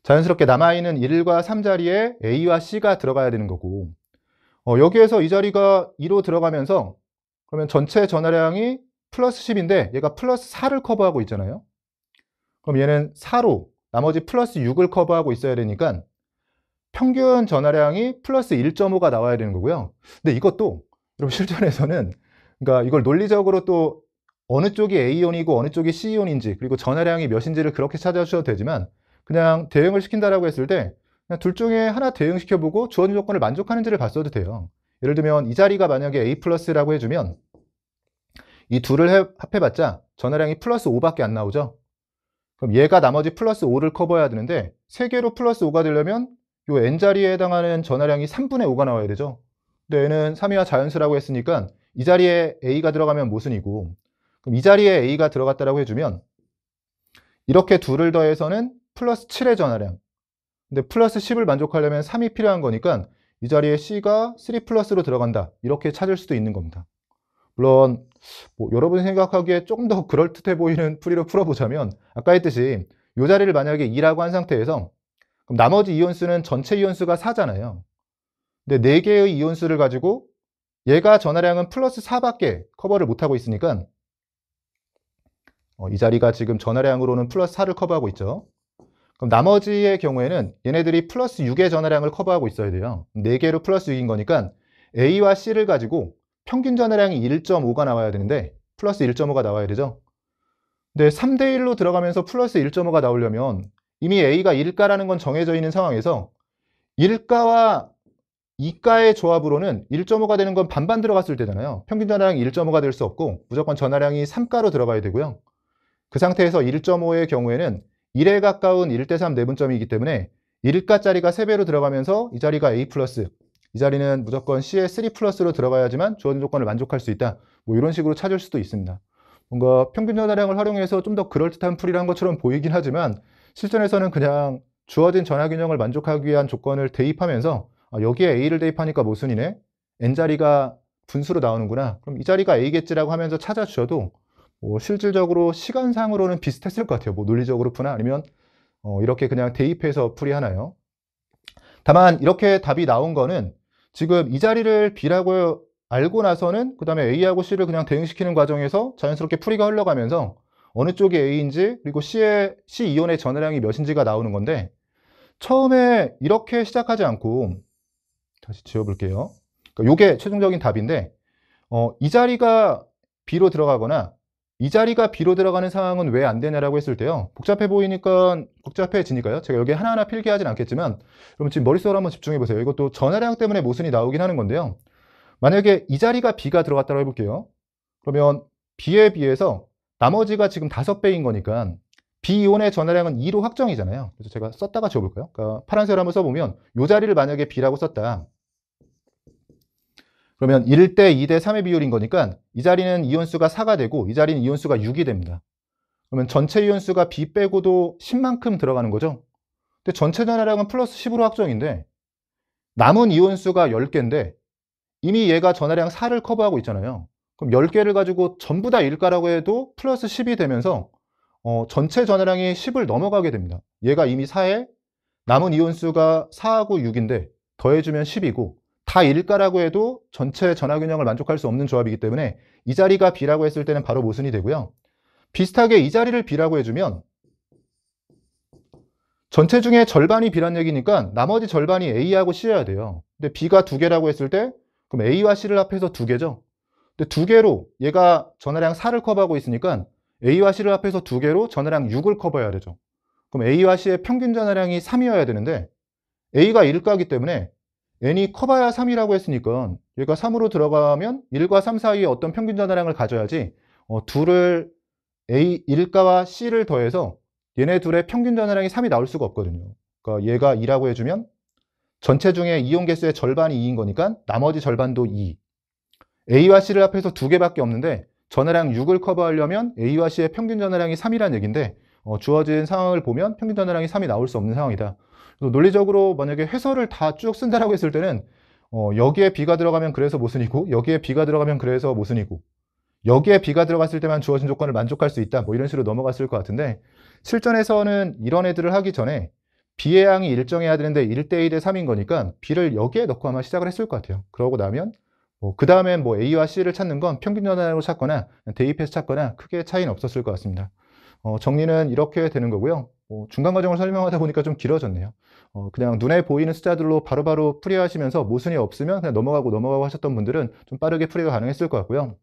자연스럽게 남아있는 1과 3 자리에 A와 C가 들어가야 되는 거고 여기에서 이 자리가 2로 들어가면서 그러면 전체 전화량이 플러스 10인데 얘가 플러스 4를 커버하고 있잖아요. 그럼 얘는 4로 나머지 플러스 6을 커버하고 있어야 되니까 평균 전화량이 플러스 1.5가 나와야 되는 거고요. 근데 이것도 여러분 실전에서는 그러니까 이걸 논리적으로 또 어느 쪽이 A이온이고 어느 쪽이 C이온인지 그리고 전화량이 몇인지를 그렇게 찾아주셔도 되지만 그냥 대응을 시킨다라고 했을 때 그냥 둘 중에 하나 대응시켜보고 주어진 조건을 만족하는지를 봤어도 돼요. 예를 들면 이 자리가 만약에 A 플러스라고 해주면 이 둘을 합해봤자 전화량이 플러스 5밖에 안 나오죠. 그럼 얘가 나머지 플러스 5를 커버해야 되는데 3개로 플러스 5가 되려면 요 n자리에 해당하는 전화량이 3분의 5가 나와야 되죠. 근데 얘는 3이와 자연수라고 했으니까 이 자리에 A가 들어가면 모순이고 그럼 이 자리에 A가 들어갔다라고 해주면 이렇게 둘을 더해서는 플러스 7의 전화량, 근데 플러스 10을 만족하려면 3이 필요한 거니까 이 자리에 C가 3 플러스로 들어간다 이렇게 찾을 수도 있는 겁니다. 물론 뭐 여러분이 생각하기에 조금 더 그럴듯해 보이는 풀이로 풀어보자면 아까 했듯이 이 자리를 만약에 2라고 한 상태에서 그럼 나머지 이온수는 전체 이온수가 4잖아요. 근데 4개의 이온수를 가지고 얘가 전화량은 플러스 4밖에 커버를 못하고 있으니까 이 자리가 지금 전화량으로는 플러스 4를 커버하고 있죠. 그럼 나머지의 경우에는 얘네들이 플러스 6의 전화량을 커버하고 있어야 돼요. 4개로 플러스 6인 거니까 A와 C를 가지고 평균 전화량이 1.5가 나와야 되는데 플러스 1.5가 나와야 되죠. 근데 3대 1로 들어가면서 플러스 1.5가 나오려면 이미 A가 1가라는 건 정해져 있는 상황에서 1가와 2가의 조합으로는 1.5가 되는 건 반반 들어갔을 때잖아요. 평균 전화량이 1.5가 될 수 없고 무조건 전화량이 3가로 들어가야 되고요. 그 상태에서 1.5의 경우에는 1에 가까운 1대 3 내분점이기 때문에 1가짜리가 3배로 들어가면서 이 자리가 A 플러스, 이 자리는 무조건 C의 3 플러스로 들어가야지만 주어진 조건을 만족할 수 있다. 뭐 이런 식으로 찾을 수도 있습니다. 뭔가 평균 전화량을 활용해서 좀 더 그럴듯한 풀이를 한 것처럼 보이긴 하지만 실전에서는 그냥 주어진 전화 균형을 만족하기 위한 조건을 대입하면서 여기에 A를 대입하니까 모순이네. N자리가 분수로 나오는구나. 그럼 이 자리가 A겠지라고 하면서 찾아주셔도 뭐 실질적으로 시간상으로는 비슷했을 것 같아요. 뭐 논리적으로 푸나 아니면 이렇게 그냥 대입해서 풀이하나요? 다만 이렇게 답이 나온 거는 지금 이 자리를 B라고 알고 나서는 그 다음에 A하고 C를 그냥 대응시키는 과정에서 자연스럽게 풀이가 흘러가면서 어느 쪽이 A인지 그리고 C 이온의 전하량이 몇인지가 나오는 건데, 처음에 이렇게 시작하지 않고 다시 지워볼게요. 그러니까 이게 최종적인 답인데, 이 자리가 B로 들어가거나 이 자리가 B로 들어가는 상황은 왜 안 되냐라고 했을 때요. 복잡해 보이니까 복잡해지니까요. 제가 여기 하나하나 필기하진 않겠지만 그럼 지금 머릿속으로 한번 집중해 보세요. 이것도 전하량 때문에 모순이 나오긴 하는 건데요. 만약에 이 자리가 B가 들어갔다고 해볼게요. 그러면 B에 비해서 나머지가 지금 5배인 거니까 B이온의 전하량은 2로 확정이잖아요. 그래서 제가 썼다가 지워볼까요? 그러니까 파란색으로 한번 써보면 이 자리를 만약에 B라고 썼다. 그러면 1대 2대 3의 비율인 거니까 이 자리는 이온수가 4가 되고 이 자리는 이온수가 6이 됩니다. 그러면 전체 이온수가 B 빼고도 10만큼 들어가는 거죠. 근데 전체 전하량은 플러스 10으로 확정인데 남은 이온수가 10개인데 이미 얘가 전하량 4를 커버하고 있잖아요. 그럼 10개를 가지고 전부 다 1가라고 해도 플러스 10이 되면서 전체 전하량이 10을 넘어가게 됩니다. 얘가 이미 4에 남은 이온수가 4하고 6인데 더해주면 10이고 다 1가라고 해도 전체 전하균형을 만족할 수 없는 조합이기 때문에 이 자리가 B라고 했을 때는 바로 모순이 되고요. 비슷하게 이 자리를 B라고 해주면 전체 중에 절반이 B란 얘기니까 나머지 절반이 A하고 C여야 돼요. 근데 B가 2개라고 했을 때 그럼 A와 C를 합해서 2개죠. 근데 2개로 얘가 전하량 4를 커버하고 있으니까 A와 C를 합해서 2개로 전하량 6을 커버해야 되죠. 그럼 A와 C의 평균 전하량이 3이어야 되는데 A가 1가기 때문에 n이 커봐야 3이라고 했으니까 얘가 3으로 들어가면 1과 3 사이에 어떤 평균 전하량을 가져야지 둘을 A 1가와 C를 더해서 얘네 둘의 평균 전하량이 3이 나올 수가 없거든요. 그러니까 얘가 2라고 해주면 전체 중에 이온 개수의 절반이 2인 거니까 나머지 절반도 2. A와 C를 합해서 2개밖에 없는데 전하량 6을 커버하려면 A와 C의 평균 전하량이 3이라는 얘기인데 주어진 상황을 보면 평균 전하량이 3이 나올 수 없는 상황이다. 그래서 논리적으로 만약에 해설을 다 쭉 쓴다라고 했을 때는 여기에 B가 들어가면 그래서 모순이고 여기에 B가 들어가면 그래서 모순이고 여기에 B가 들어갔을 때만 주어진 조건을 만족할 수 있다. 뭐 이런 식으로 넘어갔을 것 같은데 실전에서는 이런 애들을 하기 전에 B의 양이 일정해야 되는데 1대 2대 3인 거니까 B를 여기에 넣고 아마 시작을 했을 것 같아요. 그러고 나면 그 다음엔 뭐 A와 C를 찾는 건 평균 전하량으로 찾거나 대입해서 찾거나 크게 차이는 없었을 것 같습니다. 정리는 이렇게 되는 거고요. 중간 과정을 설명하다 보니까 좀 길어졌네요. 그냥 눈에 보이는 숫자들로 바로바로 풀이하시면서 모순이 없으면 그냥 넘어가고 하셨던 분들은 좀 빠르게 풀이가 가능했을 것 같고요.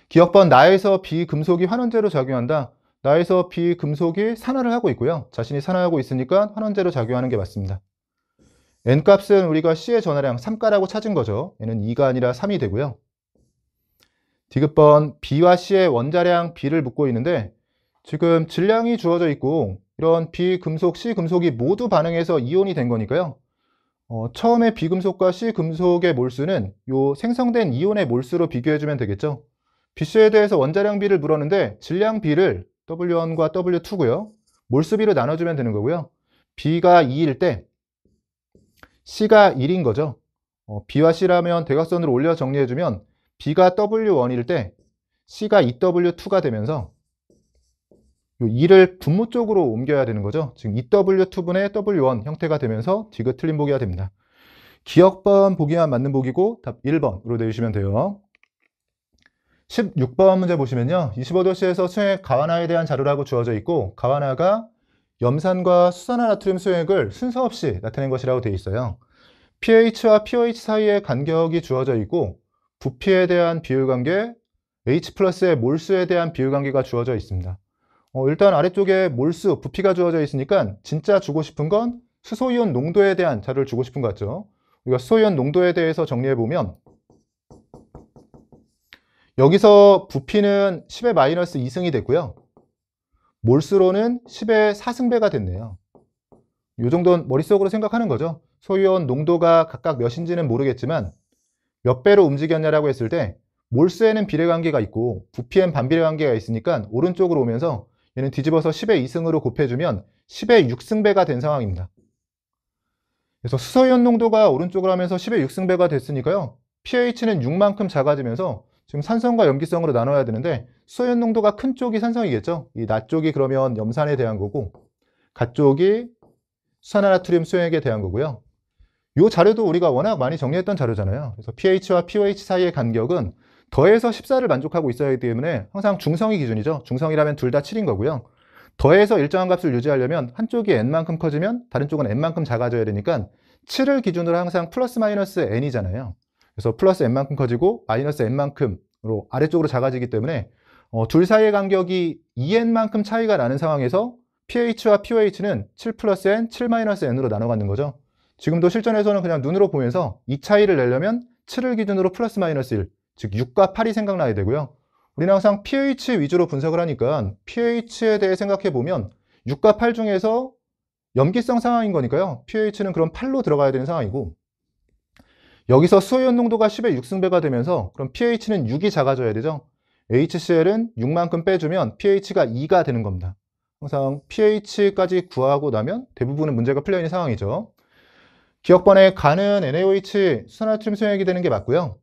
기억번 나에서 비금속이 환원제로 작용한다. 나에서 비금속이 산화를 하고 있고요. 자신이 산화하고 있으니까 환원제로 작용하는 게 맞습니다. N값은 우리가 C의 전하량 3가라고 찾은 거죠. 얘는 2가 아니라 3이 되고요. 디귿번 B와 C의 원자량 B를 묻고 있는데 지금 질량이 주어져 있고 이런 B금속, C금속이 모두 반응해서 이온이 된 거니까요. 처음에 B금속과 C금속의 몰수는 요 생성된 이온의 몰수로 비교해주면 되겠죠. BC에 대해서 원자량 B를 물었는데 질량 B를 W1과 W2고요. 몰수 B로 나눠주면 되는 거고요. B가 2일 때 C가 1인 거죠. B와 C라면 대각선으로 올려 정리해주면 B가 W1일 때 C가 2W2가 되면서 요 2를 분모 쪽으로 옮겨야 되는 거죠. 지금 2W2분의 W1 형태가 되면서 디귿 틀린 보기가 됩니다. 기억번 보기만 맞는 보기고 답 1번으로 내주시면 돼요. 16번 문제 보시면요. 25도씨에서 수액 가와나에 대한 자료라고 주어져 있고 가와나가 염산과 수산화나트륨 수액을 순서 없이 나타낸 것이라고 되어 있어요. pH와 pOH 사이의 간격이 주어져 있고 부피에 대한 비율관계, H 플러스의 몰수에 대한 비율관계가 주어져 있습니다. 일단 아래쪽에 몰수, 부피가 주어져 있으니까 진짜 주고 싶은 건 수소이온 농도에 대한 자료를 주고 싶은 것 같죠. 우리가 수소이온 농도에 대해서 정리해보면 여기서 부피는 10의 마이너스 2승이 됐고요. 몰수로는 10의 4승배가 됐네요. 이 정도는 머릿속으로 생각하는 거죠. 소이온 농도가 각각 몇인지는 모르겠지만 몇 배로 움직였냐라고 했을 때 몰수에는 비례관계가 있고 부피엔 반비례관계가 있으니까 오른쪽으로 오면서 얘는 뒤집어서 10의 2승으로 곱해주면 10의 6승배가 된 상황입니다. 그래서 수소이온 농도가 오른쪽으로 하면서 10의 6승배가 됐으니까요. pH는 6만큼 작아지면서 지금 산성과 염기성으로 나눠야 되는데 수소연 농도가 큰 쪽이 산성이겠죠. 이 낮 쪽이 그러면 염산에 대한 거고 가 쪽이 수산화나트륨 수용액에 대한 거고요. 이 자료도 우리가 워낙 많이 정리했던 자료잖아요. 그래서 pH와 pOH 사이의 간격은 더해서 14를 만족하고 있어야 하기 때문에 항상 중성이 기준이죠. 중성이라면 둘 다 7인 거고요. 더해서 일정한 값을 유지하려면 한쪽이 n만큼 커지면 다른 쪽은 n만큼 작아져야 되니까 7을 기준으로 항상 플러스 마이너스 n이잖아요. 그래서 플러스 n만큼 커지고 마이너스 n만큼으로 아래쪽으로 작아지기 때문에 둘 사이의 간격이 2n만큼 차이가 나는 상황에서 pH와 pOH는 7 플러스 n, 7 마이너스 n으로 나눠 갖는 거죠. 지금도 실전에서는 그냥 눈으로 보면서 이 차이를 내려면 7을 기준으로 플러스 마이너스 1, 즉 6과 8이 생각나야 되고요. 우리는 항상 pH 위주로 분석을 하니까 pH에 대해 생각해 보면 6과 8 중에서 염기성 상황인 거니까요. pH는 그럼 8로 들어가야 되는 상황이고 여기서 수소이온 농도가 10의 6승배가 되면서 그럼 pH는 6이 작아져야 되죠. HCl은 6만큼 빼주면 pH가 2가 되는 겁니다. 항상 pH까지 구하고 나면 대부분은 문제가 풀려 있는 상황이죠. 기억번에 가는 NaOH 수산화나트륨 수용액이 되는 게 맞고요.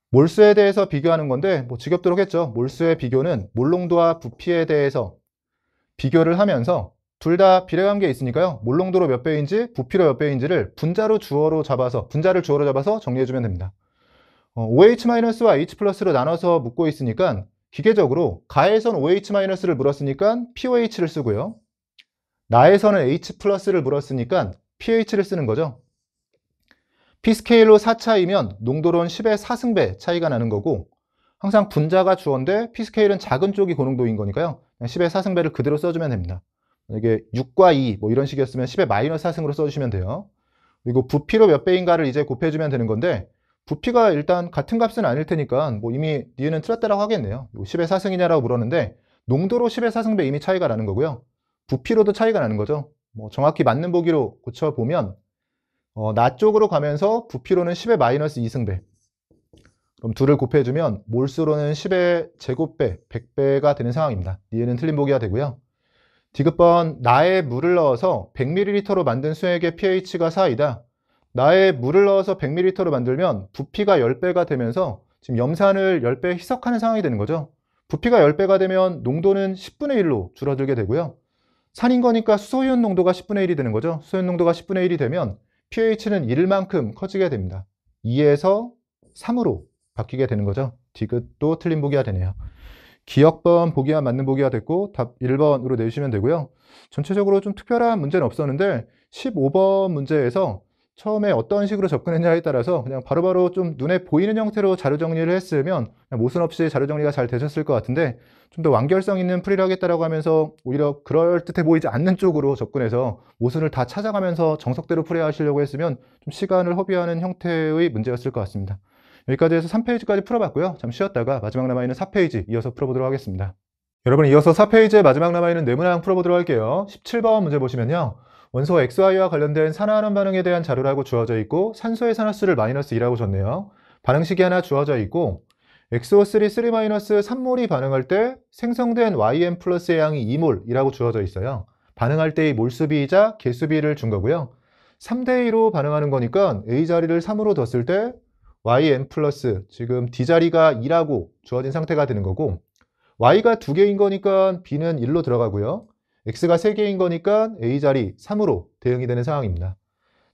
몰수에 대해서 비교하는 건데 뭐 지겹도록 했죠. 몰수의 비교는 몰농도와 부피에 대해서 비교를 하면서 둘 다 비례관계에 있으니까요. 몰농도로 몇 배인지 부피로 몇 배인지를 분자를 주어로 잡아서 정리해주면 됩니다. OH-와 H+로 나눠서 묻고 있으니까 기계적으로 가에선 OH-를 물었으니까 pOH를 쓰고요. 나에서는 H+를 물었으니까 pH를 쓰는 거죠. P스케일로 4차이면 농도로는 10의 4승배 차이가 나는 거고 항상 분자가 주어인데 P스케일은 작은 쪽이 고농도인 거니까요. 10의 4승배를 그대로 써주면 됩니다. 이게 6과 2 뭐 이런 식이었으면 10의 마이너스 4승으로 써주시면 돼요. 그리고 부피로 몇 배인가를 이제 곱해주면 되는 건데 부피가 일단 같은 값은 아닐 테니까 뭐 이미 니은은 틀렸다라고 하겠네요. 10의 4승이냐라고 물었는데 농도로 10의 4승배 이미 차이가 나는 거고요. 부피로도 차이가 나는 거죠. 뭐 정확히 맞는 보기로 고쳐보면 나 쪽으로 가면서 부피로는 10의 마이너스 2승배. 그럼 둘을 곱해주면 몰수로는 10의 제곱배, 100배가 되는 상황입니다. 니은은 틀린 보기가 되고요. 디귿번 나에 물을 넣어서 100ml로 만든 수액의 pH가 4이다. 나에 물을 넣어서 100ml로 만들면 부피가 10배가 되면서 지금 염산을 10배 희석하는 상황이 되는 거죠. 부피가 10배가 되면 농도는 10분의 1로 줄어들게 되고요. 산인 거니까 수소이온 농도가 10분의 1이 되는 거죠. 수소이온 농도가 10분의 1이 되면 pH는 1만큼 커지게 됩니다. 2에서 3으로 바뀌게 되는 거죠. 디귿도 틀린 보기가 되네요. 기억번 보기와 맞는 보기가 됐고 답 1번으로 내주시면 되고요. 전체적으로 좀 특별한 문제는 없었는데 15번 문제에서 처음에 어떤 식으로 접근했냐에 따라서 그냥 바로바로 좀 눈에 보이는 형태로 자료 정리를 했으면 모순 없이 자료 정리가 잘 되셨을 것 같은데 좀 더 완결성 있는 풀이를 하겠다라고 하면서 오히려 그럴듯해 보이지 않는 쪽으로 접근해서 모순을 다 찾아가면서 정석대로 풀이하시려고 했으면 좀 시간을 허비하는 형태의 문제였을 것 같습니다. 여기까지 해서 3페이지까지 풀어봤고요. 잠시 쉬었다가 마지막 남아있는 4페이지 이어서 풀어보도록 하겠습니다. 여러분 이어서 4페이지의 마지막 남아있는 네모난 풀어보도록 할게요. 17번 문제 보시면요. 원소 XY와 관련된 산화환원 반응에 대한 자료라고 주어져 있고 산소의 산화수를 마이너스 2라고 줬네요. 반응식이 하나 주어져 있고 XO3 3-3몰이 반응할 때 생성된 YN 플러스의 양이 2몰이라고 주어져 있어요. 반응할 때의 몰수비이자 개수비를 준 거고요. 3대2로 반응하는 거니까 A 자리를 3으로 뒀을 때 yn 플러스 지금 d자리가 2라고 주어진 상태가 되는 거고 y가 2개인 거니까 b는 1로 들어가고요. x가 3개인 거니까 a자리 3으로 대응이 되는 상황입니다.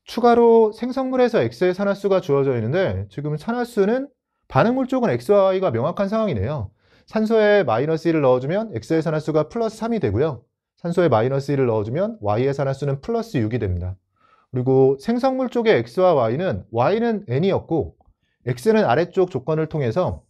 추가로 생성물에서 x의 산화수가 주어져 있는데 지금 산화수는 반응물 쪽은 x와 y가 명확한 상황이네요. 산소에 마이너스 1을 넣어주면 x의 산화수가 플러스 3이 되고요. 산소에 마이너스 1을 넣어주면 y의 산화수는 플러스 6이 됩니다. 그리고 생성물 쪽의 x와 y는 n이었고 x는 아래쪽 조건을 통해서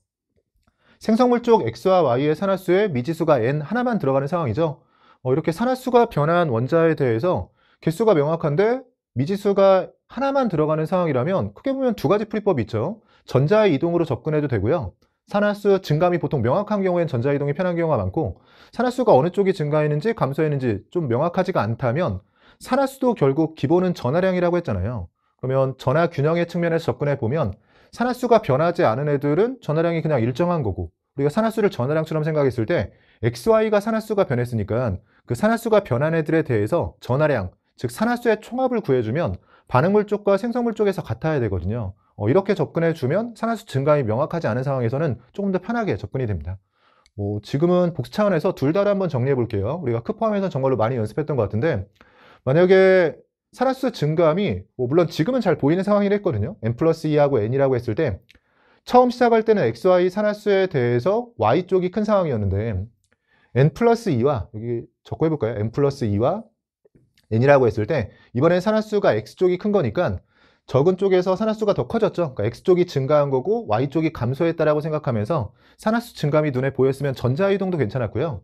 생성물 쪽 x와 y의 산화수에 미지수가 n 하나만 들어가는 상황이죠. 이렇게 산화수가 변한 원자에 대해서 개수가 명확한데 미지수가 하나만 들어가는 상황이라면 크게 보면 두 가지 풀이법이 있죠. 전자의 이동으로 접근해도 되고요. 산화수 증감이 보통 명확한 경우엔 전자 이동이 편한 경우가 많고 산화수가 어느 쪽이 증가했는지 감소했는지 좀 명확하지가 않다면 산화수도 결국 기본은 전하량이라고 했잖아요. 그러면 전하 균형의 측면에서 접근해 보면 산화수가 변하지 않은 애들은 전하량이 그냥 일정한 거고 우리가 산화수를 전하량처럼 생각했을 때 XY가 산화수가 변했으니까 그 산화수가 변한 애들에 대해서 전하량, 즉 산화수의 총합을 구해주면 반응물 쪽과 생성물 쪽에서 같아야 되거든요. 이렇게 접근해 주면 산화수 증감이 명확하지 않은 상황에서는 조금 더 편하게 접근이 됩니다. 지금은 복습 차원에서 둘 다를 한번 정리해 볼게요. 우리가 크 포함해서 정말로 많이 연습했던 것 같은데, 만약에 산화수 증감이 물론 지금은 잘 보이는 상황이라 했거든요. n 플러스 2하고 n이라고 했을 때 처음 시작할 때는 xy 산화수에 대해서 y쪽이 큰 상황이었는데 n 플러스 2와 여기 적고 해볼까요? n 플러스 2와 n이라고 했을 때 이번엔 산화수가 x쪽이 큰 거니까 적은 쪽에서 산화수가 더 커졌죠. 그러니까 x쪽이 증가한 거고 y쪽이 감소했다라고 생각하면서 산화수 증감이 눈에 보였으면 전자이동도 괜찮았고요.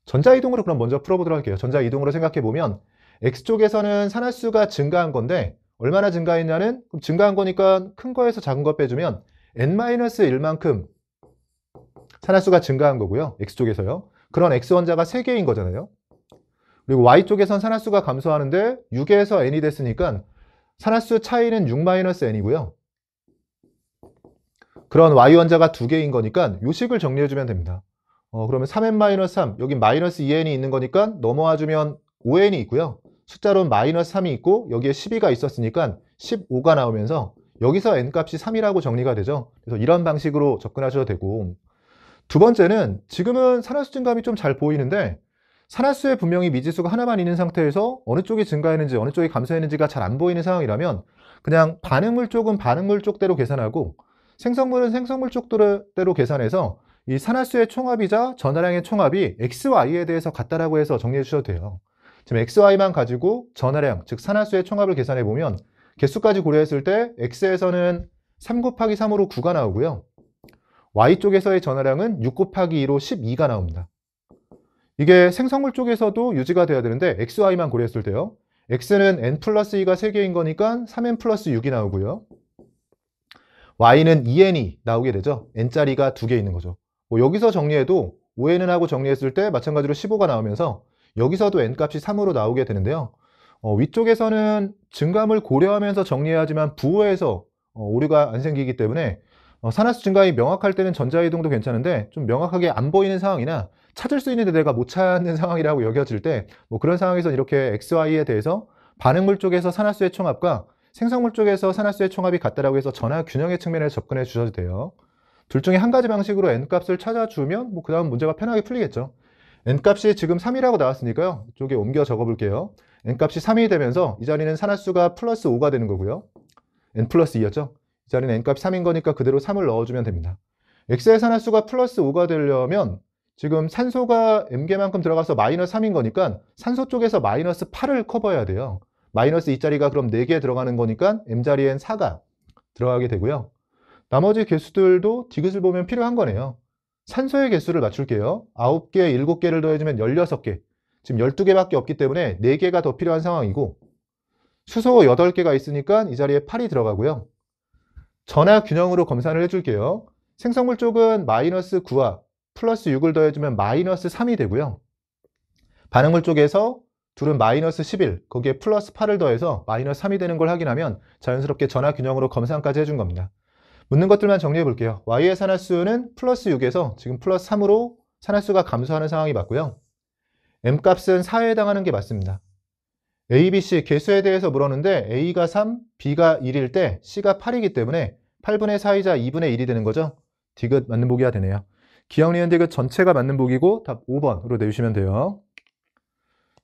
전자이동으로 그럼 먼저 풀어보도록 할게요. 전자이동으로 생각해보면 x쪽에서는 산화수가 증가한 건데 얼마나 증가했냐는 그럼 증가한 거니까 큰 거에서 작은 거 빼주면 n-1만큼 산화수가 증가한 거고요. x쪽에서요. 그런 x원자가 3개인 거잖아요. 그리고 y쪽에선 산화수가 감소하는데 6에서 n이 됐으니까 산화수 차이는 6-n이고요. 그런 y원자가 2개인 거니까 요 식을 정리해주면 됩니다. 그러면 3n-3, 여기 마이너스 2n이 있는 거니까 넘어와주면 5n이 있고요. 숫자로는 마이너스 3이 있고 여기에 12가 있었으니까 15가 나오면서 여기서 n값이 3이라고 정리가 되죠. 그래서 이런 방식으로 접근하셔도 되고, 두 번째는 지금은 산화수 증감이 좀 잘 보이는데 산화수에 분명히 미지수가 하나만 있는 상태에서 어느 쪽이 증가했는지 어느 쪽이 감소했는지가 잘 안 보이는 상황이라면 그냥 반응물 쪽은 반응물 쪽대로 계산하고 생성물은 생성물 쪽대로 계산해서 이 산화수의 총합이자 전하량의 총합이 XY에 대해서 같다라고 해서 정리해 주셔도 돼요. 지금 XY만 가지고 전하량, 즉 산화수의 총합을 계산해 보면 개수까지 고려했을 때 X에서는 3 곱하기 3으로 9가 나오고요. Y쪽에서의 전하량은 6 곱하기 2로 12가 나옵니다. 이게 생성물 쪽에서도 유지가 돼야 되는데 XY만 고려했을 때요. X는 n 플러스 2가 3개인 거니까 3n 플러스 6이 나오고요. Y는 2n이 나오게 되죠. n짜리가 2개 있는 거죠. 여기서 정리해도 5n은 하고 정리했을 때 마찬가지로 15가 나오면서 여기서도 n값이 3으로 나오게 되는데요. 위쪽에서는 증감을 고려하면서 정리해야지만 부호에서 오류가 안 생기기 때문에 산화수 증감이 명확할 때는 전자이동도 괜찮은데 좀 명확하게 안 보이는 상황이나 찾을 수 있는데 내가 못 찾는 상황이라고 여겨질 때 그런 상황에서 이렇게 XY에 대해서 반응물 쪽에서 산화수의 총합과 생성물 쪽에서 산화수의 총합이 같다라고 해서 전하 균형의 측면에서 접근해 주셔도 돼요. 둘 중에 한 가지 방식으로 n값을 찾아주면 그 다음 문제가 편하게 풀리겠죠. n값이 지금 3이라고 나왔으니까요. 이쪽에 옮겨 적어 볼게요. n값이 3이 되면서 이 자리는 산화수가 플러스 5가 되는 거고요. n 플러스 2였죠. 이 자리는 n값이 3인 거니까 그대로 3을 넣어주면 됩니다. x의 산화수가 플러스 5가 되려면 지금 산소가 m개만큼 들어가서 마이너스 3인 거니까 산소 쪽에서 마이너스 8을 커버해야 돼요. 마이너스 2자리가 그럼 4개 들어가는 거니까 m자리엔 4가 들어가게 되고요. 나머지 개수들도 디귿을 보면 필요한 거네요. 산소의 개수를 맞출게요. 9개, 7개를 더해주면 16개. 지금 12개밖에 없기 때문에 4개가 더 필요한 상황이고 수소 8개가 있으니까 이 자리에 8이 들어가고요. 전하 균형으로 검산을 해줄게요. 생성물 쪽은 마이너스 9와 플러스 6을 더해주면 마이너스 3이 되고요. 반응물 쪽에서 둘은 마이너스 11, 거기에 플러스 8을 더해서 마이너스 3이 되는 걸 확인하면 자연스럽게 전하 균형으로 검산까지 해준 겁니다. 묻는 것들만 정리해 볼게요. Y의 산화수는 플러스 6에서 지금 플러스 3으로 산화수가 감소하는 상황이 맞고요. M값은 4에 해당하는 게 맞습니다. A, B, C 개수에 대해서 물었는데 A가 3, B가 1일 때 C가 8이기 때문에 8분의 4이자 2분의 1이 되는 거죠. 디귿 맞는 보기가 되네요. 기억, 니은, 디귿 전체가 맞는 보기고 답 5번으로 내주시면 돼요.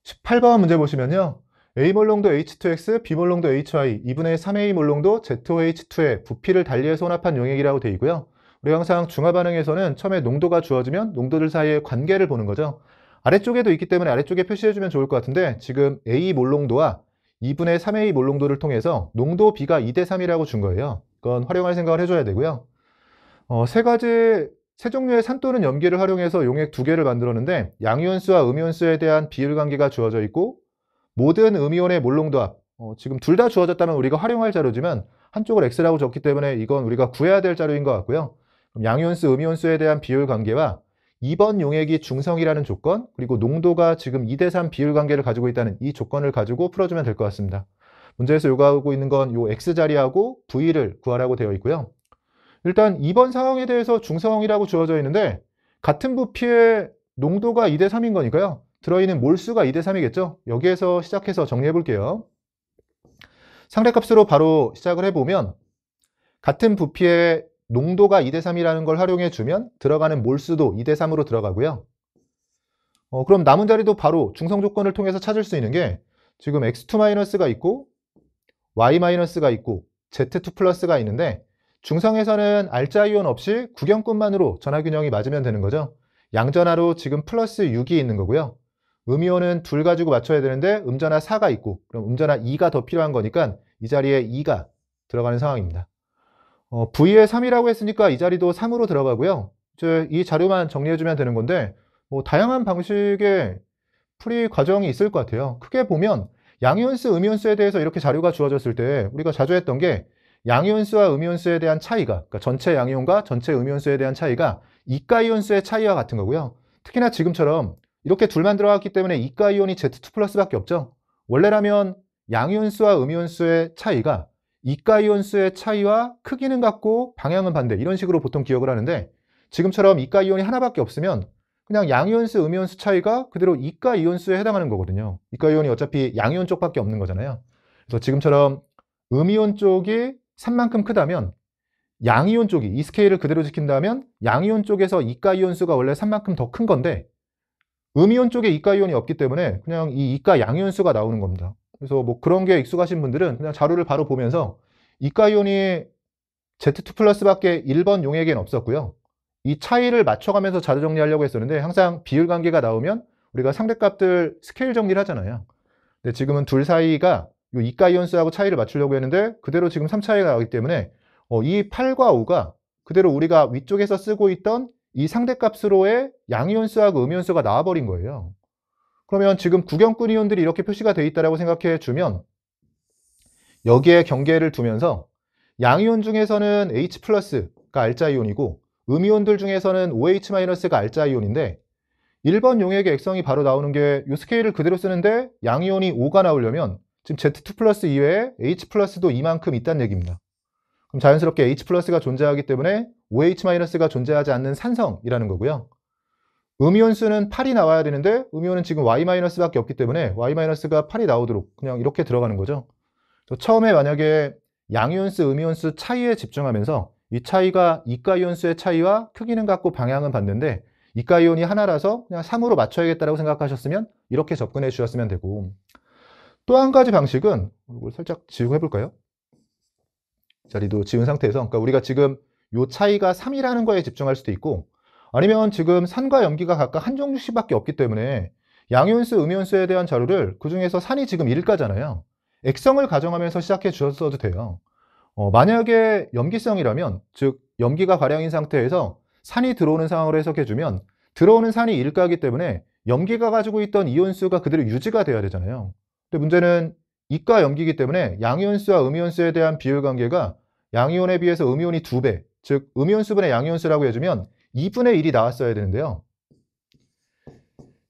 18번 문제 보시면요. A몰롱도 H2X, B몰롱도 HY, 2분의 3A 몰롱도 ZOH2에 부피를 달리해서 혼합한 용액이라고 되어 있고요. 우리 항상 중화반응에서는 처음에 농도가 주어지면 농도들 사이의 관계를 보는 거죠. 아래쪽에도 있기 때문에 아래쪽에 표시해주면 좋을 것 같은데 지금 A 몰롱도와 2분의 3A 몰롱도를 통해서 농도 B가 2대 3이라고 준 거예요. 그건 활용할 생각을 해줘야 되고요. 세 종류의 산 또는 염기를 활용해서 용액 2개를 만들었는데 양이온수와 음이온수에 대한 비율 관계가 주어져 있고 모든 음이온의 몰롱도합, 지금 둘 다 주어졌다면 우리가 활용할 자료지만 한쪽을 X라고 적기 때문에 이건 우리가 구해야 될 자료인 것 같고요. 그럼 양이온수, 음이온수에 대한 비율 관계와 2번 용액이 중성이라는 조건, 그리고 농도가 지금 2대 3 비율 관계를 가지고 있다는 이 조건을 가지고 풀어주면 될 것 같습니다. 문제에서 요구하고 있는 건 요 X자리하고 V를 구하라고 되어 있고요. 일단 2번 상황에 대해서 중성이라고 주어져 있는데 같은 부피의 농도가 2대 3인 거니까요. 들어있는 몰수가 2대 3이겠죠. 여기에서 시작해서 정리해 볼게요. 상대값으로 바로 시작을 해보면 같은 부피의 농도가 2대3이라는 걸 활용해 주면 들어가는 몰수도 2대3으로 들어가고요. 그럼 남은 자리도 바로 중성 조건을 통해서 찾을 수 있는 게 지금 x2-가 있고 y-가 있고 z2 플러스가 있는데 중성에서는 알자이온 없이 구경꾼만으로 전하균형이 맞으면 되는 거죠. 양전하로 지금 플러스 6이 있는 거고요. 음이온은 둘 가지고 맞춰야 되는데 음전하 4가 있고 그럼 음전하 2가 더 필요한 거니까 이 자리에 2가 들어가는 상황입니다. V에 3이라고 했으니까 이 자리도 3으로 들어가고요. 이제 이 자료만 정리해주면 되는 건데 다양한 방식의 풀이 과정이 있을 것 같아요. 크게 보면 양이온수, 음이온수에 대해서 이렇게 자료가 주어졌을 때 우리가 자주 했던 게 양이온수와 음이온수에 대한 차이가, 그러니까 전체 양이온과 전체 음이온수에 대한 차이가 이가이온수의 차이와 같은 거고요. 특히나 지금처럼 이렇게 둘만 들어갔기 때문에 이가이온이 Z2 플러스밖에 없죠. 원래라면 양이온수와 음이온수의 차이가 이가이온수의 차이와 크기는 같고 방향은 반대, 이런 식으로 보통 기억을 하는데 지금처럼 이가이온이 하나밖에 없으면 그냥 양이온수, 음이온수 차이가 그대로 이가이온수에 해당하는 거거든요. 이가이온이 어차피 양이온 쪽밖에 없는 거잖아요. 그래서 지금처럼 음이온 쪽이 3만큼 크다면 양이온 쪽이 이 스케일을 그대로 지킨다면 양이온 쪽에서 이가이온수가 원래 3만큼 더 큰 건데 음이온 쪽에 이가이온이 없기 때문에 그냥 이 이가 양이온수가 나오는 겁니다. 그래서 그런 게 익숙하신 분들은 그냥 자료를 바로 보면서 이가이온이 Z2 플러스밖에 1번 용액에는 없었고요. 이 차이를 맞춰가면서 자료 정리하려고 했었는데 항상 비율 관계가 나오면 우리가 상대값들 스케일 정리를 하잖아요. 근데 지금은 둘 사이가 이 이가이온수하고 차이를 맞추려고 했는데 그대로 지금 3차이가 나오기 때문에 이 8과 5가 그대로 우리가 위쪽에서 쓰고 있던 이 상대값으로의 양이온수하고 음이온수가 나와버린 거예요. 그러면 지금 구경꾼 이온들이 이렇게 표시가 되어 있다고 생각해 주면 여기에 경계를 두면서 양이온 중에서는 H 플러스가 알자이온이고 음이온들 중에서는 OH 마이너스가 알자이온인데 1번 용액의 액성이 바로 나오는 게 이 스케일을 그대로 쓰는데 양이온이 5가 나오려면 지금 Z2 플러스 이외에 H 플러스도 이만큼 있다는 얘기입니다. 그럼 자연스럽게 H 플러스가 존재하기 때문에 OH 마이너스가 존재하지 않는 산성이라는 거고요. 음이온수는 8이 나와야 되는데 음이온은 지금 Y 마이너스밖에 없기 때문에 Y 마이너스가 8이 나오도록 그냥 이렇게 들어가는 거죠. 처음에 만약에 양이온수, 음이온수 차이에 집중하면서 이 차이가 이가이온수의 차이와 크기는 같고 방향은 반대인데 이가이온이 하나라서 그냥 3으로 맞춰야겠다고 생각하셨으면 이렇게 접근해 주셨으면 되고, 또 한 가지 방식은 이걸 살짝 지우고 해볼까요? 자리도 지운 상태에서, 그러니까 우리가 지금 이 차이가 3이라는 거에 집중할 수도 있고 아니면 지금 산과 염기가 각각 한 종류씩밖에 없기 때문에 양이온수, 음이온수에 대한 자료를 그 중에서 산이 지금 1가잖아요. 액성을 가정하면서 시작해 주셨어도 돼요. 만약에 염기성이라면, 즉 염기가 과량인 상태에서 산이 들어오는 상황으로 해석해주면 들어오는 산이 1가이기 때문에 염기가 가지고 있던 이온수가 그대로 유지가 돼야 되잖아요. 근데 문제는 이가 염기이기 때문에 양이온수와 음이온수에 대한 비율 관계가 양이온에 비해서 음이온이 2배, 즉 음이온수분의 양이온수라고 해주면 2분의 1이 나왔어야 되는데요.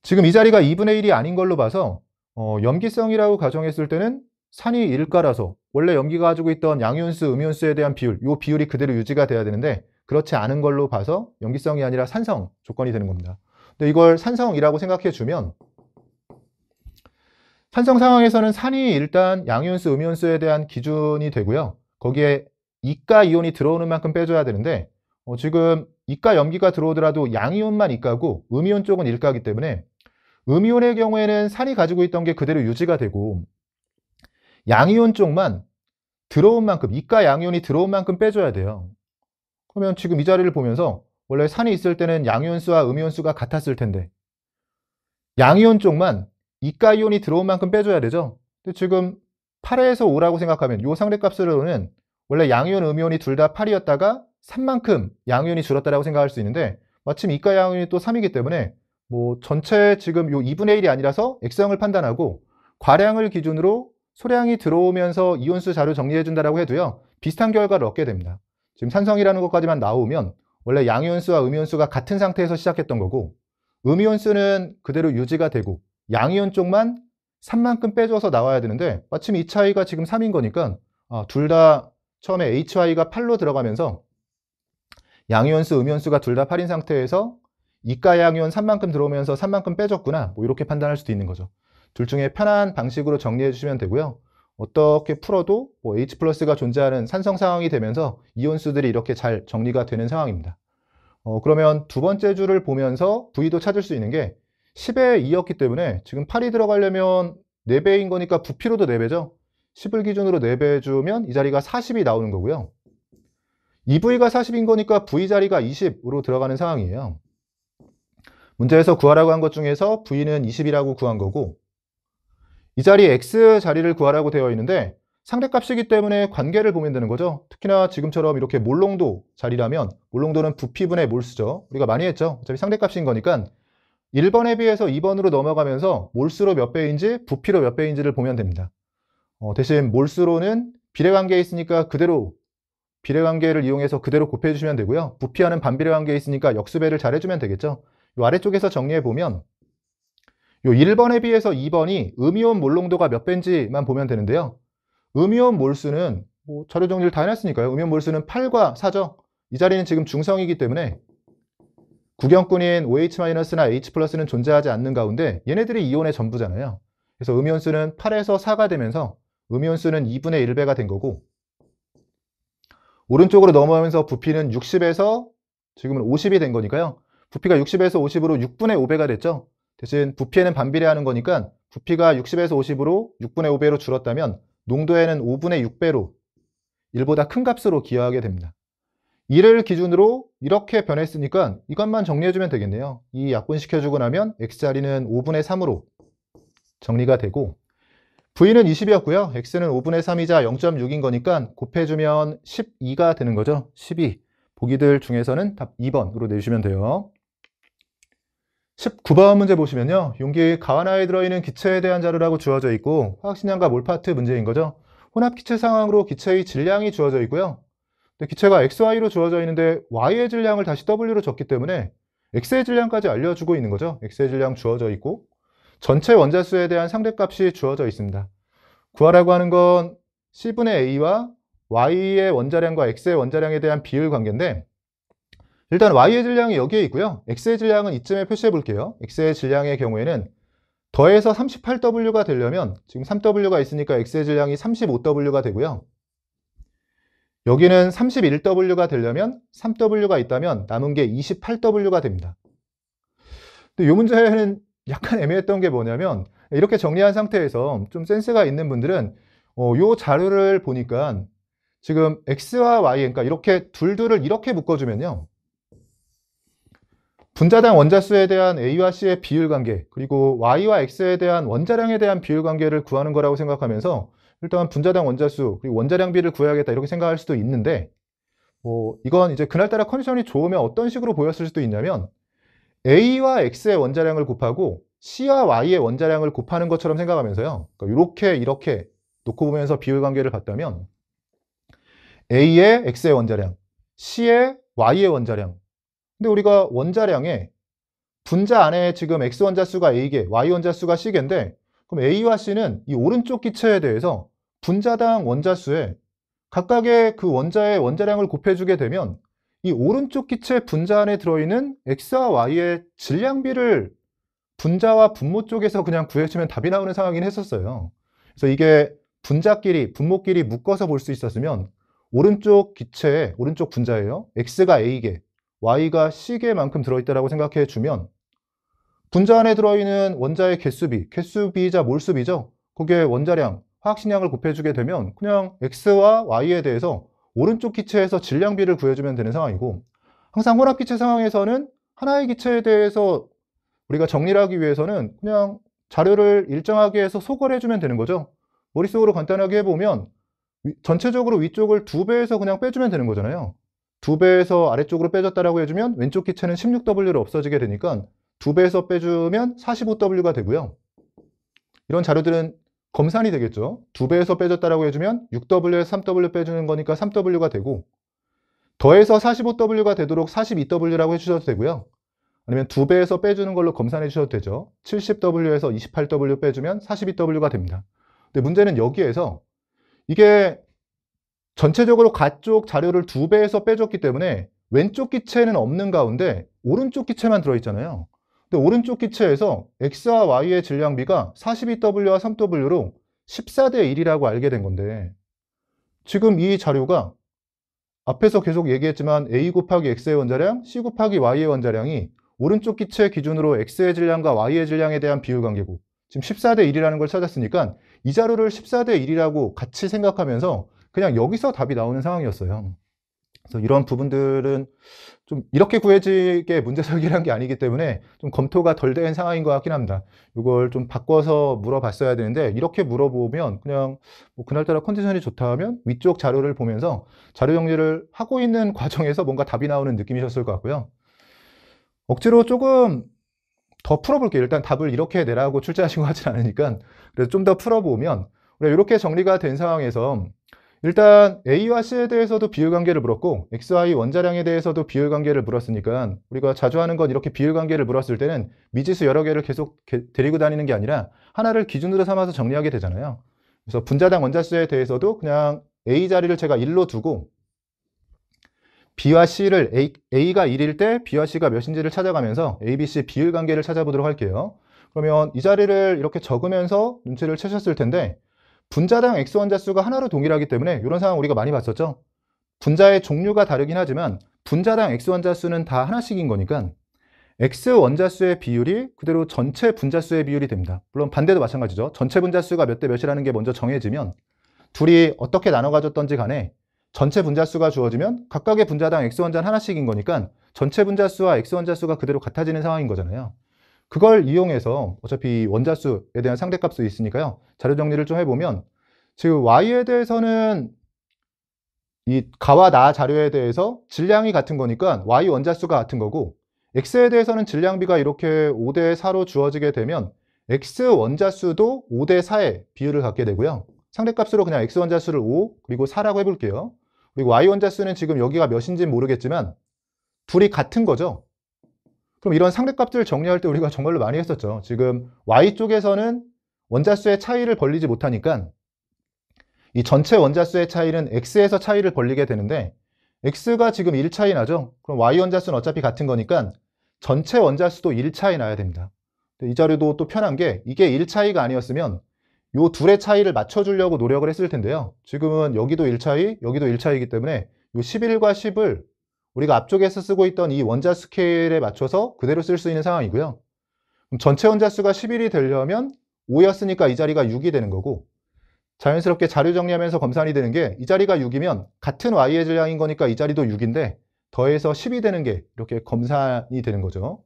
지금 이 자리가 2분의 1이 아닌 걸로 봐서 염기성이라고 가정했을 때는 산이 1가라서 원래 염기가 가지고 있던 양이온수, 음이온수에 대한 비율, 이 비율이 그대로 유지가 돼야 되는데 그렇지 않은 걸로 봐서 염기성이 아니라 산성 조건이 되는 겁니다. 근데 이걸 산성이라고 생각해 주면 산성 상황에서는 산이 일단 양이온수, 음이온수에 대한 기준이 되고요. 거기에 이가 이온이 들어오는 만큼 빼줘야 되는데 지금 이가 염기가 들어오더라도 양이온만 이가고 음이온 쪽은 1가이기 때문에 음이온의 경우에는 산이 가지고 있던 게 그대로 유지가 되고 양이온 쪽만 들어온 만큼, 이가 양이온이 들어온 만큼 빼줘야 돼요. 그러면 지금 이 자리를 보면서 원래 산이 있을 때는 양이온수와 음이온수가 같았을 텐데 양이온 쪽만 이가 이온이 들어온 만큼 빼줘야 되죠. 근데 지금 8에서 5라고 생각하면 이 상대값으로는 원래 양이온, 음이온이 둘 다 8이었다가 3만큼 양이온이 줄었다고 생각할 수 있는데 마침 이가 양이온이 또 3이기 때문에 전체 지금 요 2분의 1이 아니라서 액성을 판단하고 과량을 기준으로 소량이 들어오면서 이온수 자료 정리해 준다라고 해도요 비슷한 결과를 얻게 됩니다. 지금 산성이라는 것까지만 나오면 원래 양이온수와 음이온수가 같은 상태에서 시작했던 거고 음이온수는 그대로 유지가 되고 양이온 쪽만 3만큼 빼줘서 나와야 되는데 마침 이 차이가 지금 3인 거니까 둘 다 처음에 HY가 8로 들어가면서 양이온수, 음이온수가 둘 다 8인 상태에서 이가 양이온 3만큼 들어오면서 3만큼 빼줬구나 이렇게 판단할 수도 있는 거죠. 둘 중에 편한 방식으로 정리해 주시면 되고요. 어떻게 풀어도 뭐 H 플러스가 존재하는 산성 상황이 되면서 이온수들이 이렇게 잘 정리가 되는 상황입니다. 그러면 두 번째 줄을 보면서 V도 찾을 수 있는 게 10의 2였기 때문에 지금 8이 들어가려면 4배인 거니까 부피로도 4배죠. 10을 기준으로 4배 주면 이 자리가 40이 나오는 거고요. 2V가 40인 거니까 V 자리가 20으로 들어가는 상황이에요. 문제에서 구하라고 한 것 중에서 V는 20이라고 구한 거고, 이 자리 X 자리를 구하라고 되어 있는데 상대값이기 때문에 관계를 보면 되는 거죠. 특히나 지금처럼 이렇게 몰롱도 자리라면, 몰롱도는 부피분의 몰수죠. 우리가 많이 했죠. 어차피 상대값인 거니까 1번에 비해서 2번으로 넘어가면서 몰수로 몇 배인지 부피로 몇 배인지를 보면 됩니다. 대신 몰수로는 비례관계에 있으니까 그대로 비례관계를 이용해서 그대로 곱해주시면 되고요. 부피와는 반비례관계에 있으니까 역수배를 잘 해주면 되겠죠. 이 아래쪽에서 정리해보면 요 1번에 비해서 2번이 음이온 몰롱도가 몇 배인지만 보면 되는데요. 음이온 몰수는 자료 정리를 다 해놨으니까요. 음이온 몰수는 8과 4죠. 이 자리는 지금 중성이기 때문에 구경꾼인 OH-나 H+는 존재하지 않는 가운데 얘네들이 이온의 전부잖아요. 그래서 음이온수는 8에서 4가 되면서 음이온수는 2분의 1배가 된 거고, 오른쪽으로 넘어가면서 부피는 60에서 지금은 50이 된 거니까요. 부피가 60에서 50으로 6분의 5배가 됐죠. 대신 부피에는 반비례하는 거니까 부피가 60에서 50으로 6분의 5배로 줄었다면 농도에는 5분의 6배로 1보다 큰 값으로 기여하게 됩니다. 이를 기준으로 이렇게 변했으니까 이것만 정리해주면 되겠네요. 이 약분시켜주고 나면 X자리는 5분의 3으로 정리가 되고, V는 20이었고요. X는 5분의 3이자 0.6인 거니까 곱해주면 12가 되는 거죠. 12. 보기들 중에서는 답 2번으로 내주시면 돼요. 19번 문제 보시면요. 용기 가와나에 들어있는 기체에 대한 자료라고 주어져 있고 화학식량과 몰파트 문제인 거죠. 혼합기체 상황으로 기체의 질량이 주어져 있고요. 근데 기체가 XY로 주어져 있는데 Y의 질량을 다시 W로 줬기 때문에 X의 질량까지 알려주고 있는 거죠. X의 질량 주어져 있고 전체 원자수에 대한 상대값이 주어져 있습니다. 구하라고 하는 건 C분의 A와 Y의 원자량과 X의 원자량에 대한 비율 관계인데, 일단 Y의 질량이 여기에 있고요. X의 질량은 이쯤에 표시해 볼게요. X의 질량의 경우에는 더해서 38W가 되려면 지금 3W가 있으니까 X의 질량이 35W가 되고요. 여기는 31W가 되려면 3W가 있다면 남은 게 28W가 됩니다. 근데 이 문제는 약간 애매했던 게 뭐냐면, 이렇게 정리한 상태에서 좀 센스가 있는 분들은 이 자료를 보니까 지금 X와 Y, 그러니까 이렇게 둘을 이렇게 묶어주면요. 분자당 원자수에 대한 A와 C의 비율 관계, 그리고 Y와 X에 대한 원자량에 대한 비율 관계를 구하는 거라고 생각하면서 일단 분자당 원자수, 그리고 원자량비를 구해야겠다 이렇게 생각할 수도 있는데, 이건 이제 그날따라 컨디션이 좋으면 어떤 식으로 보였을 수도 있냐면 A와 X의 원자량을 곱하고 C와 Y의 원자량을 곱하는 것처럼 생각하면서요. 그러니까 이렇게 놓고 보면서 비율 관계를 봤다면 A의 X의 원자량, C의 Y의 원자량. 근데 우리가 원자량에 분자 안에 지금 X 원자수가 A개, Y 원자수가 C개인데, 그럼 A와 C는 이 오른쪽 기체에 대해서 분자당 원자수에 각각의 그 원자의 원자량을 곱해주게 되면 이 오른쪽 기체 분자 안에 들어있는 X와 Y의 질량비를 분자와 분모 쪽에서 그냥 구해주면 답이 나오는 상황이긴 했었어요. 그래서 이게 분자끼리, 분모끼리 묶어서 볼 수 있었으면 오른쪽 기체에, 오른쪽 분자예요. X가 A개, Y가 C개만큼 들어있다고 생각해 주면 분자 안에 들어있는 원자의 개수비이자 몰수비죠. 거기에 원자량, 화학식량을 곱해주게 되면 그냥 X와 Y에 대해서 오른쪽 기체에서 질량비를 구해주면 되는 상황이고, 항상 혼합기체 상황에서는 하나의 기체에 대해서 우리가 정리를 하기 위해서는 그냥 자료를 일정하게 해서 소거를 해주면 되는 거죠. 머릿속으로 간단하게 해보면 전체적으로 위쪽을 2배에서 그냥 빼주면 되는 거잖아요. 2배에서 아래쪽으로 빼줬다라고 해주면 왼쪽 기체는 16W로 없어지게 되니까 2배에서 빼주면 45W가 되고요. 이런 자료들은 검산이 되겠죠. 2배에서 빼줬다라고 해주면 6W에서 3W 빼주는 거니까 3W가 되고, 더해서 45W가 되도록 42W라고 해주셔도 되고요. 아니면 2배에서 빼주는 걸로 검산해 주셔도 되죠. 70W에서 28W 빼주면 42W가 됩니다. 근데 문제는 여기에서 이게 전체적으로 가쪽 자료를 2배에서 빼줬기 때문에 왼쪽 기체는 없는 가운데 오른쪽 기체만 들어있잖아요. 근데 오른쪽 기체에서 X와 Y의 질량비가 42W와 3W로 14대 1이라고 알게 된 건데, 지금 이 자료가 앞에서 계속 얘기했지만 A 곱하기 X의 원자량, C 곱하기 Y의 원자량이 오른쪽 기체 기준으로 X의 질량과 Y의 질량에 대한 비율 관계고, 지금 14대 1이라는 걸 찾았으니까 이 자료를 14대 1이라고 같이 생각하면서 그냥 여기서 답이 나오는 상황이었어요. 그래서 이런 부분들은 좀 이렇게 구해지게 문제 설계를 게 아니기 때문에 좀 검토가 덜 된 상황인 것 같긴 합니다. 이걸 좀 바꿔서 물어봤어야 되는데, 이렇게 물어보면 그냥 뭐 그날따라 컨디션이 좋다 하면 위쪽 자료를 보면서 자료 정리를 하고 있는 과정에서 뭔가 답이 나오는 느낌이셨을 것 같고요. 억지로 조금 더 풀어볼게요. 일단 답을 이렇게 내라고 출제하신 것 같진 않으니까. 그래서 좀 더 풀어보면 우리가 이렇게 정리가 된 상황에서 일단 A와 C에 대해서도 비율관계를 물었고 XY 원자량에 대해서도 비율관계를 물었으니까 우리가 자주 하는 건 이렇게 비율관계를 물었을 때는 미지수 여러 개를 계속 데리고 다니는 게 아니라 하나를 기준으로 삼아서 정리하게 되잖아요. 그래서 분자당 원자수에 대해서도 그냥 A 자리를 제가 1로 두고 B와 C를 A가 1일 때 B와 C가 몇인지를 찾아가면서 A, B, C 비율관계를 찾아보도록 할게요. 그러면 이 자리를 이렇게 적으면서 눈치를 채셨을 텐데 분자당 X 원자수가 하나로 동일하기 때문에 이런 상황 우리가 많이 봤었죠. 분자의 종류가 다르긴 하지만 분자당 X 원자수는 다 하나씩인 거니까 X 원자수의 비율이 그대로 전체 분자수의 비율이 됩니다. 물론 반대도 마찬가지죠. 전체 분자수가 몇 대 몇이라는 게 먼저 정해지면 둘이 어떻게 나눠 가졌던지 간에 전체 분자수가 주어지면 각각의 분자당 X 원자는 하나씩인 거니까 전체 분자수와 X 원자수가 그대로 같아지는 상황인 거잖아요. 그걸 이용해서 어차피 원자수에 대한 상대값도 있으니까요. 자료 정리를 좀 해보면 지금 Y에 대해서는 이 가와 나 자료에 대해서 질량이 같은 거니까 Y 원자수가 같은 거고 X에 대해서는 질량비가 이렇게 5대 4로 주어지게 되면 X 원자수도 5대 4의 비율을 갖게 되고요. 상대값으로 그냥 X 원자수를 5 그리고 4라고 해볼게요. 그리고 Y 원자수는 지금 여기가 몇인지는 모르겠지만 둘이 같은 거죠. 그럼 이런 상대값들을 정리할 때 우리가 정말로 많이 했었죠. 지금 Y쪽에서는 원자수의 차이를 벌리지 못하니까 이 전체 원자수의 차이는 X에서 차이를 벌리게 되는데 X가 지금 1 차이 나죠? 그럼 Y 원자수는 어차피 같은 거니까 전체 원자수도 1 차이 나야 됩니다. 이 자료도 또 편한 게 이게 1 차이가 아니었으면 요 둘의 차이를 맞춰주려고 노력을 했을 텐데요. 지금은 여기도 1 차이, 여기도 1 차이이기 때문에 요 11과 10을 우리가 앞쪽에서 쓰고 있던 이 원자 스케일에 맞춰서 그대로 쓸 수 있는 상황이고요. 그럼 전체 원자수가 11이 되려면 5였으니까 이 자리가 6이 되는 거고 자연스럽게 자료 정리하면서 검산이 되는 게 이 자리가 6이면 같은 Y의 질량인 거니까 이 자리도 6인데 더해서 10이 되는 게 이렇게 검산이 되는 거죠.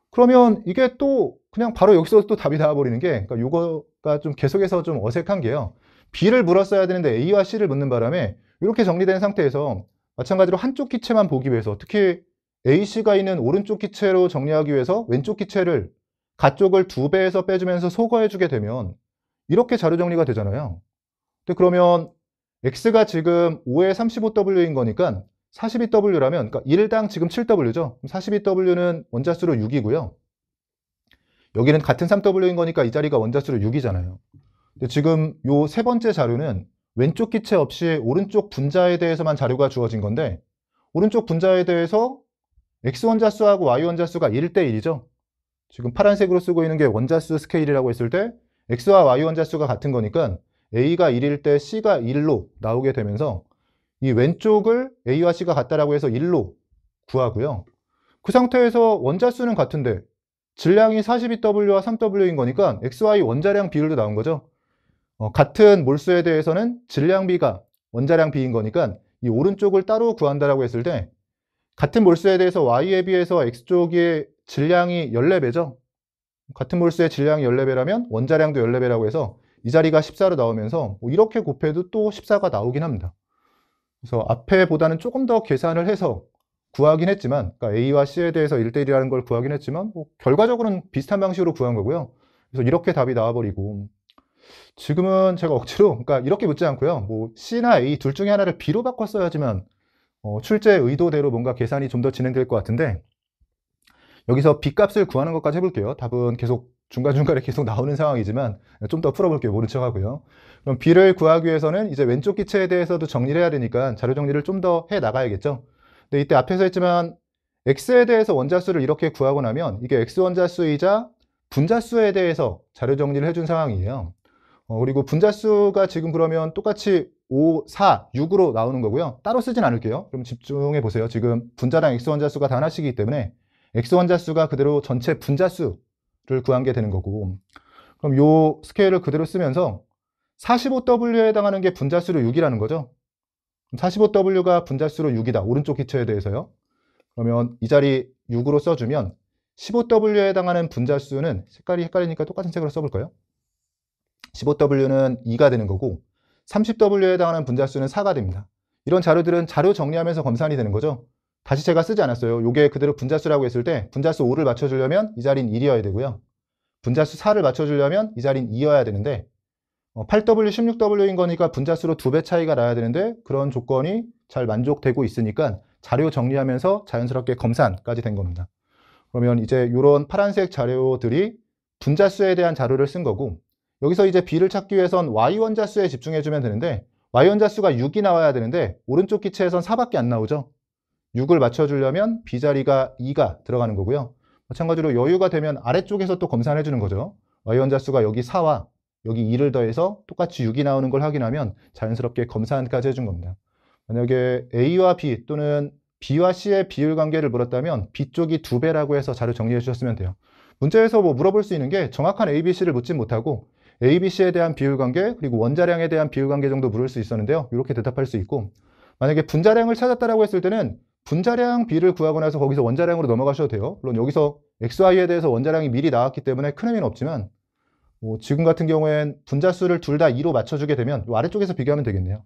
그러면 이게 또 그냥 바로 여기서 또 답이 나와버리는 게 그러니까 이거가 좀 계속해서 좀 어색한 게요. B를 물었어야 되는데 A와 C를 묻는 바람에 이렇게 정리된 상태에서 마찬가지로 한쪽 기체만 보기 위해서 특히 AC가 있는 오른쪽 기체로 정리하기 위해서 왼쪽 기체를 가쪽을 2배에서 빼주면서 소거해주게 되면 이렇게 자료 정리가 되잖아요. 근데 그러면 X가 지금 5의 35W인 거니까 42W라면 그러니까 1당 지금 7W죠. 42W는 원자수로 6이고요. 여기는 같은 3W인 거니까 이 자리가 원자수로 6이잖아요. 근데 지금 요 세 번째 자료는 왼쪽 기체 없이 오른쪽 분자에 대해서만 자료가 주어진 건데 오른쪽 분자에 대해서 X 원자수하고 Y 원자수가 1대 1이죠. 지금 파란색으로 쓰고 있는 게 원자수 스케일이라고 했을 때 X와 Y 원자수가 같은 거니까 A가 1일 때 C가 1로 나오게 되면서 이 왼쪽을 A와 C가 같다라고 해서 1로 구하고요. 그 상태에서 원자수는 같은데 질량이 42W와 3W인 거니까 XY 원자량 비율도 나온 거죠. 같은 몰수에 대해서는 질량비가 원자량 비인 거니까 이 오른쪽을 따로 구한다라고 했을 때 같은 몰수에 대해서 Y에 비해서 X쪽의 질량이 14배죠. 같은 몰수의 질량이 14배라면 원자량도 14배라고 해서 이 자리가 14로 나오면서 뭐 이렇게 곱해도 또 14가 나오긴 합니다. 그래서 앞에보다는 조금 더 계산을 해서 구하긴 했지만 그러니까 A와 C에 대해서 1대 1이라는 걸 구하긴 했지만 뭐 결과적으로는 비슷한 방식으로 구한 거고요. 그래서 이렇게 답이 나와버리고 지금은 제가 억지로 그러니까 이렇게 묻지 않고요. 뭐 C나 A 둘 중에 하나를 B로 바꿨어야지만 출제 의도대로 뭔가 계산이 좀 더 진행될 것 같은데 여기서 B값을 구하는 것까지 해볼게요. 답은 계속 중간중간에 계속 나오는 상황이지만 좀 더 풀어볼게요. 모른 척 하고요. 그럼 B를 구하기 위해서는 이제 왼쪽 기체에 대해서도 정리를 해야 되니까 자료 정리를 좀 더 해 나가야겠죠. 근데 이때 앞에서 했지만 X에 대해서 원자수를 이렇게 구하고 나면 이게 X 원자수이자 분자수에 대해서 자료 정리를 해준 상황이에요. 그리고 분자수가 지금 그러면 똑같이 5, 4, 6으로 나오는 거고요. 따로 쓰진 않을게요. 그럼 집중해 보세요. 지금 분자랑 X원자수가 다 하나씩이기 때문에 X원자수가 그대로 전체 분자수를 구한 게 되는 거고, 그럼 요 스케일을 그대로 쓰면서 45W에 해당하는 게 분자수로 6이라는 거죠. 45W가 분자수로 6이다. 오른쪽 기체에 대해서요. 그러면 이 자리 6으로 써주면 15W에 해당하는 분자수는, 색깔이 헷갈리니까 똑같은 색으로 써볼까요? 15W는 2가 되는 거고 30W에 해당하는 분자수는 4가 됩니다. 이런 자료들은 자료 정리하면서 검산이 되는 거죠. 다시 제가 쓰지 않았어요. 요게 그대로 분자수라고 했을 때 분자수 5를 맞춰주려면 이 자리는 1이어야 되고요. 분자수 4를 맞춰주려면 이 자리는 2여야 되는데 8W, 16W인 거니까 분자수로 2배 차이가 나야 되는데 그런 조건이 잘 만족되고 있으니까 자료 정리하면서 자연스럽게 검산까지 된 겁니다. 그러면 이제 이런 파란색 자료들이 분자수에 대한 자료를 쓴 거고, 여기서 이제 B를 찾기 위해선 Y원자수에 집중해주면 되는데 Y원자수가 6이 나와야 되는데 오른쪽 기체에선 4밖에 안 나오죠. 6을 맞춰주려면 B자리가 2가 들어가는 거고요. 마찬가지로 여유가 되면 아래쪽에서 또 검산해 주는 거죠. Y원자수가 여기 4와 여기 2를 더해서 똑같이 6이 나오는 걸 확인하면 자연스럽게 검산까지 해준 겁니다. 만약에 A와 B 또는 B와 C의 비율 관계를 물었다면 B쪽이 2배라고 해서 자료 정리해 주셨으면 돼요. 문제에서 뭐 물어볼 수 있는 게 정확한 A, B, C를 묻진 못하고 A, B, C에 대한 비율 관계 그리고 원자량에 대한 비율 관계 정도 물을 수 있었는데요. 이렇게 대답할 수 있고, 만약에 분자량을 찾았다라고 했을 때는 분자량 B를 구하고 나서 거기서 원자량으로 넘어가셔도 돼요. 물론 여기서 X, Y에 대해서 원자량이 미리 나왔기 때문에 큰 의미는 없지만 지금 같은 경우엔 분자수를 둘 다 2로 맞춰주게 되면 이 아래쪽에서 비교하면 되겠네요.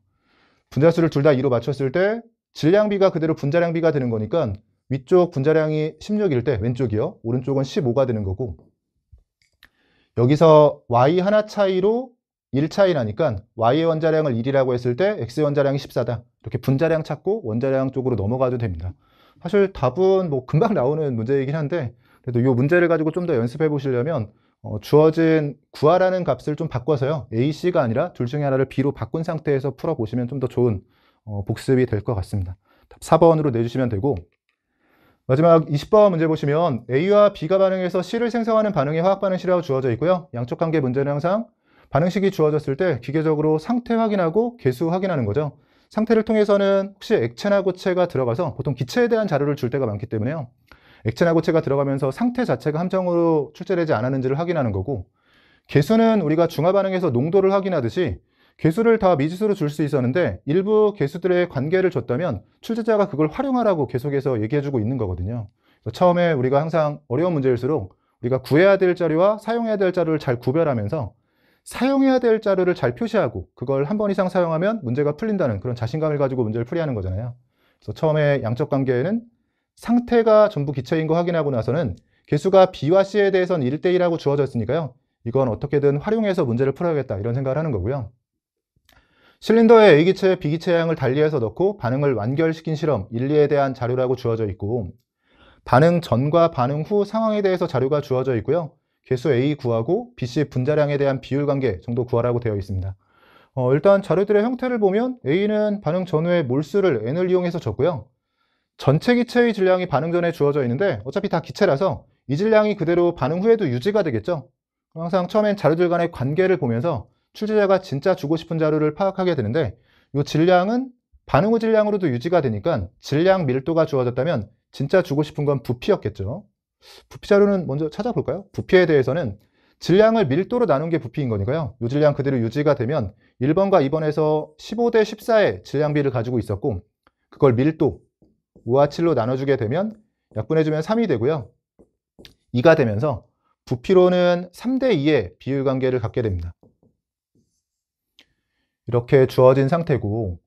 분자수를 둘 다 2로 맞췄을 때 질량비가 그대로 분자량비가 되는 거니까 위쪽 분자량이 16일 때 왼쪽이요. 오른쪽은 15가 되는 거고, 여기서 Y 하나 차이로 1 차이 나니까 Y의 원자량을 1이라고 했을 때 X의 원자량이 14다. 이렇게 분자량 찾고 원자량 쪽으로 넘어가도 됩니다. 사실 답은 뭐 금방 나오는 문제이긴 한데 그래도 이 문제를 가지고 좀 더 연습해 보시려면 주어진 구하라는 값을 좀 바꿔서요. A, C가 아니라 둘 중에 하나를 B로 바꾼 상태에서 풀어보시면 좀 더 좋은 복습이 될 것 같습니다. 답 4번으로 내주시면 되고, 마지막 20번 문제 보시면 A와 B가 반응해서 C를 생성하는 반응이 화학반응식이라고 주어져 있고요. 양쪽 관계 문제는 항상 반응식이 주어졌을 때 기계적으로 상태 확인하고 개수 확인하는 거죠. 상태를 통해서는 혹시 액체나 고체가 들어가서 보통 기체에 대한 자료를 줄 때가 많기 때문에요. 액체나 고체가 들어가면서 상태 자체가 함정으로 출제되지 않았는지를 확인하는 거고, 개수는 우리가 중화 반응에서 농도를 확인하듯이 개수를 다 미지수로 줄 수 있었는데 일부 개수들의 관계를 줬다면 출제자가 그걸 활용하라고 계속해서 얘기해주고 있는 거거든요. 처음에 우리가 항상 어려운 문제일수록 우리가 구해야 될 자료와 사용해야 될 자료를 잘 구별하면서 사용해야 될 자료를 잘 표시하고 그걸 한 번 이상 사용하면 문제가 풀린다는 그런 자신감을 가지고 문제를 풀이하는 거잖아요. 그래서 처음에 양적 관계에는 상태가 전부 기체인 거 확인하고 나서는 개수가 B와 C에 대해서는 1대1하고 주어졌으니까요. 이건 어떻게든 활용해서 문제를 풀어야겠다 이런 생각을 하는 거고요. 실린더에 A기체, B기체 양을 달리해서 넣고 반응을 완결시킨 실험 1, 2에 대한 자료라고 주어져 있고, 반응 전과 반응 후 상황에 대해서 자료가 주어져 있고요. 개수 A 구하고 BC 분자량에 대한 비율 관계 정도 구하라고 되어 있습니다. 일단 자료들의 형태를 보면 A는 반응 전후의 몰수를 N을 이용해서 줬고요. 전체 기체의 질량이 반응 전에 주어져 있는데 어차피 다 기체라서 이 질량이 그대로 반응 후에도 유지가 되겠죠. 항상 처음엔 자료들 간의 관계를 보면서 출제자가 진짜 주고 싶은 자료를 파악하게 되는데, 이 질량은 반응 후 질량으로도 유지가 되니까 질량 밀도가 주어졌다면 진짜 주고 싶은 건 부피였겠죠. 부피 자료는 먼저 찾아볼까요? 부피에 대해서는 질량을 밀도로 나눈 게 부피인 거니까요. 이 질량 그대로 유지가 되면 1번과 2번에서 15대 14의 질량비를 가지고 있었고, 그걸 밀도 5와 7로 나눠주게 되면 약분해주면 3이 되고요. 2가 되면서 부피로는 3대 2의 비율 관계를 갖게 됩니다. 이렇게 주어진 상태고,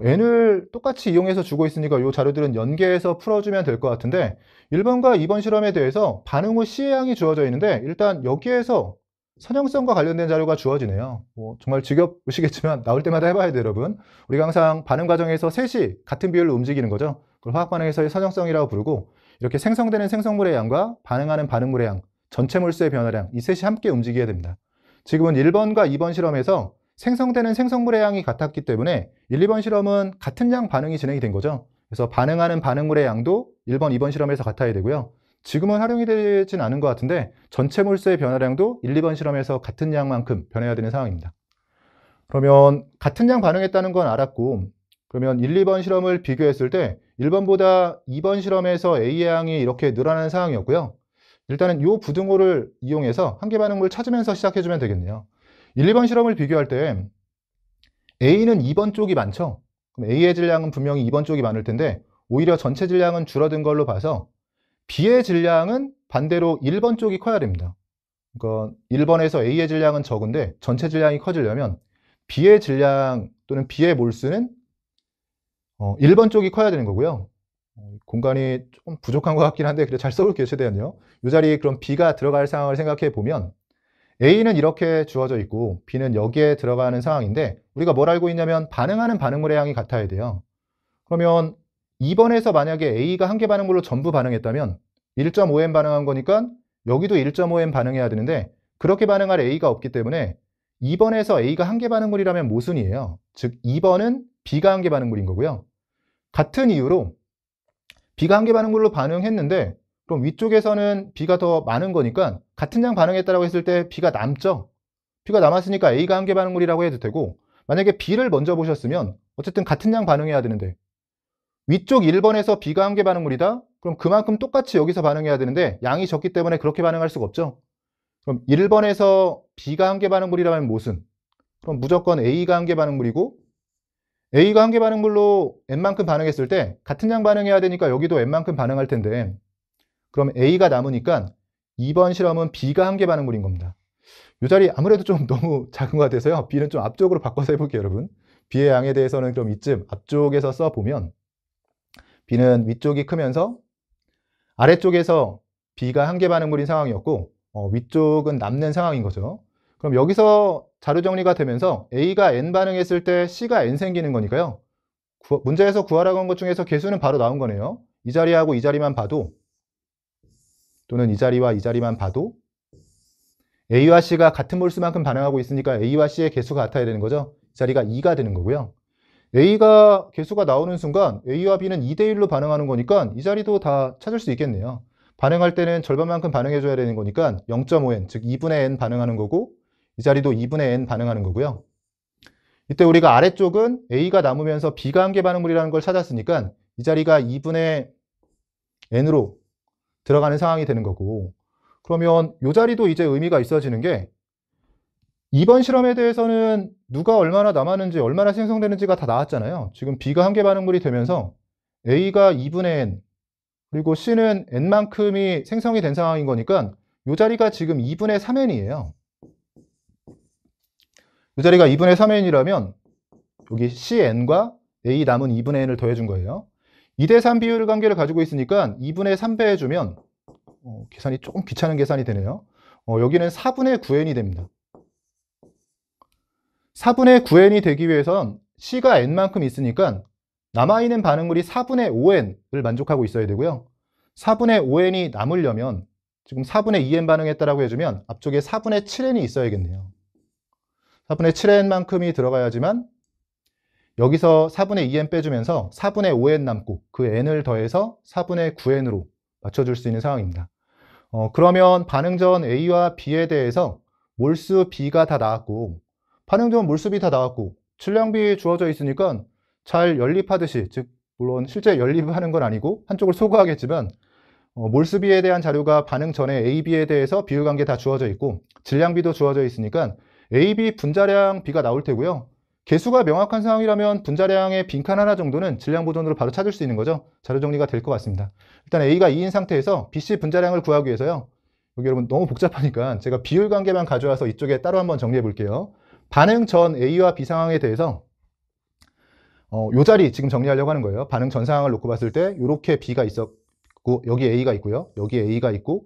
n을 똑같이 이용해서 주고 있으니까 이 자료들은 연계해서 풀어주면 될 것 같은데, 1번과 2번 실험에 대해서 반응 후 C의 양이 주어져 있는데 일단 여기에서 선형성과 관련된 자료가 주어지네요. 정말 지겨우시겠지만 나올 때마다 해봐야 돼요, 여러분. 우리가 항상 반응 과정에서 셋이 같은 비율로 움직이는 거죠. 그걸 화학 반응에서의 선형성이라고 부르고, 이렇게 생성되는 생성물의 양과 반응하는 반응물의 양, 전체 몰수의 변화량, 이 셋이 함께 움직이게 됩니다. 지금은 1번과 2번 실험에서 생성되는 생성물의 양이 같았기 때문에 1, 2번 실험은 같은 양 반응이 진행이 된 거죠. 그래서 반응하는 반응물의 양도 1번, 2번 실험에서 같아야 되고요. 지금은 활용이 되진 않은 것 같은데 전체 몰수의 변화량도 1, 2번 실험에서 같은 양만큼 변해야 되는 상황입니다. 그러면 같은 양 반응했다는 건 알았고, 그러면 1, 2번 실험을 비교했을 때 1번보다 2번 실험에서 A의 양이 이렇게 늘어나는 상황이었고요. 일단은 이 부등호를 이용해서 한계 반응물 찾으면서 시작해주면 되겠네요. 1, 2번 실험을 비교할 때 A는 2번 쪽이 많죠. 그럼 A의 질량은 분명히 2번 쪽이 많을 텐데 오히려 전체 질량은 줄어든 걸로 봐서 B의 질량은 반대로 1번 쪽이 커야 됩니다. 그러니까 1번에서 A의 질량은 적은데 전체 질량이 커지려면 B의 질량 또는 B의 몰수는 1번 쪽이 커야 되는 거고요. 공간이 조금 부족한 것 같긴 한데 그래 잘 써볼게요. 최대한요. 이 자리에 그럼 B가 들어갈 상황을 생각해 보면 A는 이렇게 주어져 있고 B는 여기에 들어가는 상황인데 우리가 뭘 알고 있냐면 반응하는 반응물의 양이 같아야 돼요. 그러면 2번에서 만약에 A가 한계 반응물로 전부 반응했다면 1.5m 반응한 거니까 여기도 1.5m 반응해야 되는데 그렇게 반응할 A가 없기 때문에 2번에서 A가 한계 반응물이라면 모순이에요. 즉 2번은 B가 한계 반응물인 거고요. 같은 이유로 B가 한계 반응물로 반응했는데 그럼 위쪽에서는 B가 더 많은 거니까 같은 양 반응했다고 했을 때 B가 남죠. B가 남았으니까 A가 한계 반응물이라고 해도 되고 만약에 B를 먼저 보셨으면 어쨌든 같은 양 반응해야 되는데 위쪽 1번에서 B가 한계 반응물이다? 그럼 그만큼 똑같이 여기서 반응해야 되는데 양이 적기 때문에 그렇게 반응할 수가 없죠. 그럼 1번에서 B가 한계 반응물이라면 모순. 그럼 무조건 A가 한계 반응물이고 A가 한계 반응물로 N만큼 반응했을 때 같은 양 반응해야 되니까 여기도 N만큼 반응할 텐데 그럼 A가 남으니까 2번 실험은 B가 한계 반응물인 겁니다. 이 자리 아무래도 좀 너무 작은 것 같아서요. B는 좀 앞쪽으로 바꿔서 해볼게요, 여러분. B의 양에 대해서는 그럼 이쯤 앞쪽에서 써보면 B는 위쪽이 크면서 아래쪽에서 B가 한계 반응물인 상황이었고 위쪽은 남는 상황인 거죠. 그럼 여기서 자료 정리가 되면서 A가 N 반응했을 때 C가 N 생기는 거니까요. 문제에서 구하라고 한 것 중에서 개수는 바로 나온 거네요. 이 자리하고 이 자리만 봐도 또는 이 자리와 이 자리만 봐도 A와 C가 같은 몰수만큼 반응하고 있으니까 A와 C의 개수가 같아야 되는 거죠. 이 자리가 2가 되는 거고요. A가 개수가 나오는 순간 A와 B는 2대1로 반응하는 거니까 이 자리도 다 찾을 수 있겠네요. 반응할 때는 절반만큼 반응해줘야 되는 거니까 0.5n, 즉 2분의 n 반응하는 거고 이 자리도 2분의 n 반응하는 거고요. 이때 우리가 아래쪽은 A가 남으면서 B가 한계 반응물이라는 걸 찾았으니까 이 자리가 2분의 n으로 들어가는 상황이 되는 거고 그러면 이 자리도 이제 의미가 있어지는 게 2번 실험에 대해서는 누가 얼마나 남았는지 얼마나 생성되는지가 다 나왔잖아요. 지금 B가 한계 반응물이 되면서 A가 2분의 n 그리고 C는 n만큼이 생성이 된 상황인 거니까 이 자리가 지금 2분의 3n이에요. 이 자리가 2분의 3n이라면 여기 Cn과 A 남은 2분의 n을 더해준 거예요. 2대3 비율 관계를 가지고 있으니까 2분의 3배 해주면 계산이 조금 귀찮은 계산이 되네요. 여기는 4분의 9n이 됩니다. 4분의 9n이 되기 위해선 C가 n만큼 있으니까 남아있는 반응물이 4분의 5n을 만족하고 있어야 되고요. 4분의 5n이 남으려면 지금 4분의 2n 반응했다라고 해주면 앞쪽에 4분의 7n이 있어야겠네요. 4분의 7n만큼이 들어가야지만 여기서 4분의 2n 빼주면서 4분의 5n 남고 그 n을 더해서 4분의 9n으로 맞춰줄 수 있는 상황입니다. 그러면 반응 전 A와 B에 대해서 몰수 B가 다 나왔고 반응 전 몰수 B 다 나왔고 질량비 주어져 있으니까 잘 연립하듯이 즉 물론 실제 연립하는 건 아니고 한쪽을 소거하겠지만 몰수 B에 대한 자료가 반응 전에 A, B에 대해서 비율관계 다 주어져 있고 질량비도 주어져 있으니까 A, B 분자량 B가 나올 테고요. 개수가 명확한 상황이라면 분자량의 빈칸 하나 정도는 질량 보존으로 바로 찾을 수 있는 거죠. 자료 정리가 될 것 같습니다. 일단 A가 2인 상태에서 BC 분자량을 구하기 위해서요. 여기 여러분 너무 복잡하니까 제가 비율 관계만 가져와서 이쪽에 따로 한번 정리해 볼게요. 반응 전 A와 B 상황에 대해서 요 자리 지금 정리하려고 하는 거예요. 반응 전 상황을 놓고 봤을 때 이렇게 B가 있었고 여기 A가 있고요. 여기 A가 있고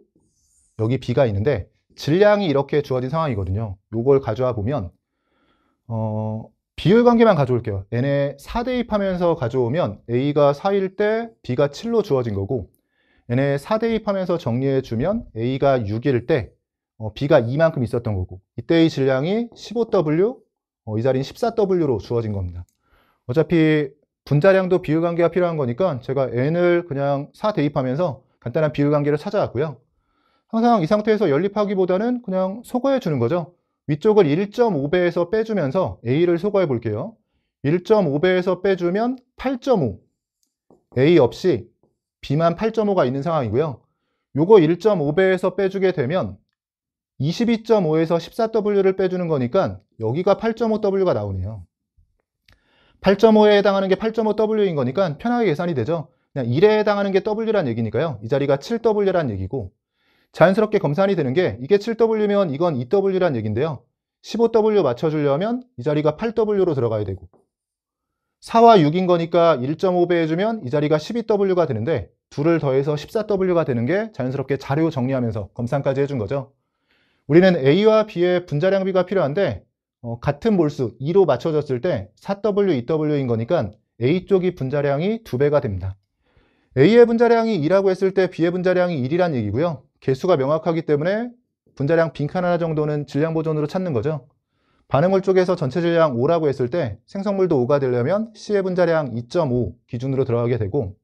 여기 B가 있는데 질량이 이렇게 주어진 상황이거든요. 요걸 가져와 보면 비율 관계만 가져올게요. n에 4 대입하면서 가져오면 A가 4일 때 B가 7로 주어진 거고 n에 4 대입하면서 정리해주면 A가 6일 때 B가 2만큼 있었던 거고 이때의 질량이 15W, 이 자리는 14W로 주어진 겁니다. 어차피 분자량도 비율 관계가 필요한 거니까 제가 n을 그냥 4 대입하면서 간단한 비율관계를 찾아왔고요. 항상 이 상태에서 연립하기보다는 그냥 소거해 주는 거죠. 위쪽을 1.5배에서 빼주면서 A를 소거해 볼게요. 1.5배에서 빼주면 8.5, A 없이 B만 8.5가 있는 상황이고요. 요거 1.5배에서 빼주게 되면 22.5에서 14W를 빼주는 거니까 여기가 8.5W가 나오네요. 8.5에 해당하는 게 8.5W인 거니까 편하게 계산이 되죠. 그냥 1에 해당하는 게 W란 얘기니까요. 이 자리가 7W란 얘기고, 자연스럽게 검산이 되는 게 이게 7W면 이건 2W란 얘기인데요. 15W 맞춰주려면 이 자리가 8W로 들어가야 되고, 4와 6인 거니까 1.5배 해주면 이 자리가 12W가 되는데, 둘을 더해서 14W가 되는 게 자연스럽게 자료 정리하면서 검산까지 해준 거죠. 우리는 A와 B의 분자량비가 필요한데 같은 몰수 2로 맞춰졌을 때 4W, 2W인 거니까 A 쪽이 분자량이 2배가 됩니다. A의 분자량이 2라고 했을 때 B의 분자량이 1이란 얘기고요. 개수가 명확하기 때문에 분자량 빈칸 하나 정도는 질량 보존으로 찾는 거죠. 반응물 쪽에서 전체 질량 5라고 했을 때 생성물도 5가 되려면 C의 분자량 2.5 기준으로 들어가게 되고,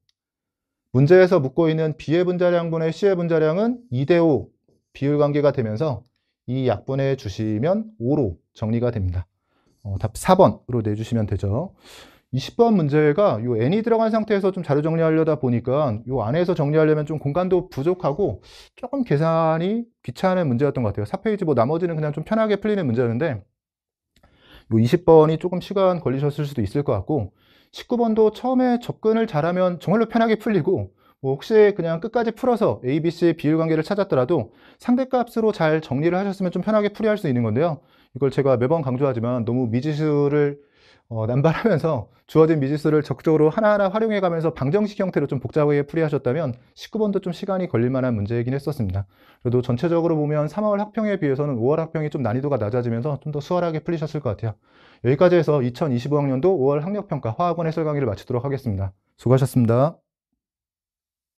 문제에서 묻고 있는 B의 분자량분의 C의 분자량은 2대5 비율 관계가 되면서 이 약분해 주시면 5로 정리가 됩니다. 답 4번으로 내주시면 되죠. 20번 문제가 요 n이 들어간 상태에서 좀 자료 정리하려다 보니까 요 안에서 정리하려면 좀 공간도 부족하고 조금 계산이 귀찮은 문제였던 것 같아요. 4페이지 뭐 나머지는 그냥 좀 편하게 풀리는 문제였는데 요 20번이 조금 시간 걸리셨을 수도 있을 것 같고, 19번도 처음에 접근을 잘하면 정말로 편하게 풀리고, 뭐 혹시 그냥 끝까지 풀어서 A, B, C 비율관계를 찾았더라도 상대값으로 잘 정리를 하셨으면 좀 편하게 풀이할 수 있는 건데요. 이걸 제가 매번 강조하지만 너무 미지수를 남발하면서 주어진 미지수를 적극적으로 하나하나 활용해 가면서 방정식 형태로 좀 복잡하게 풀이하셨다면 19번도 좀 시간이 걸릴 만한 문제이긴 했었습니다. 그래도 전체적으로 보면 3월 학평에 비해서는 5월 학평이 좀 난이도가 낮아지면서 좀 더 수월하게 풀리셨을 것 같아요. 여기까지 해서 2025학년도 5월 학력평가 화학원 해설 강의를 마치도록 하겠습니다. 수고하셨습니다.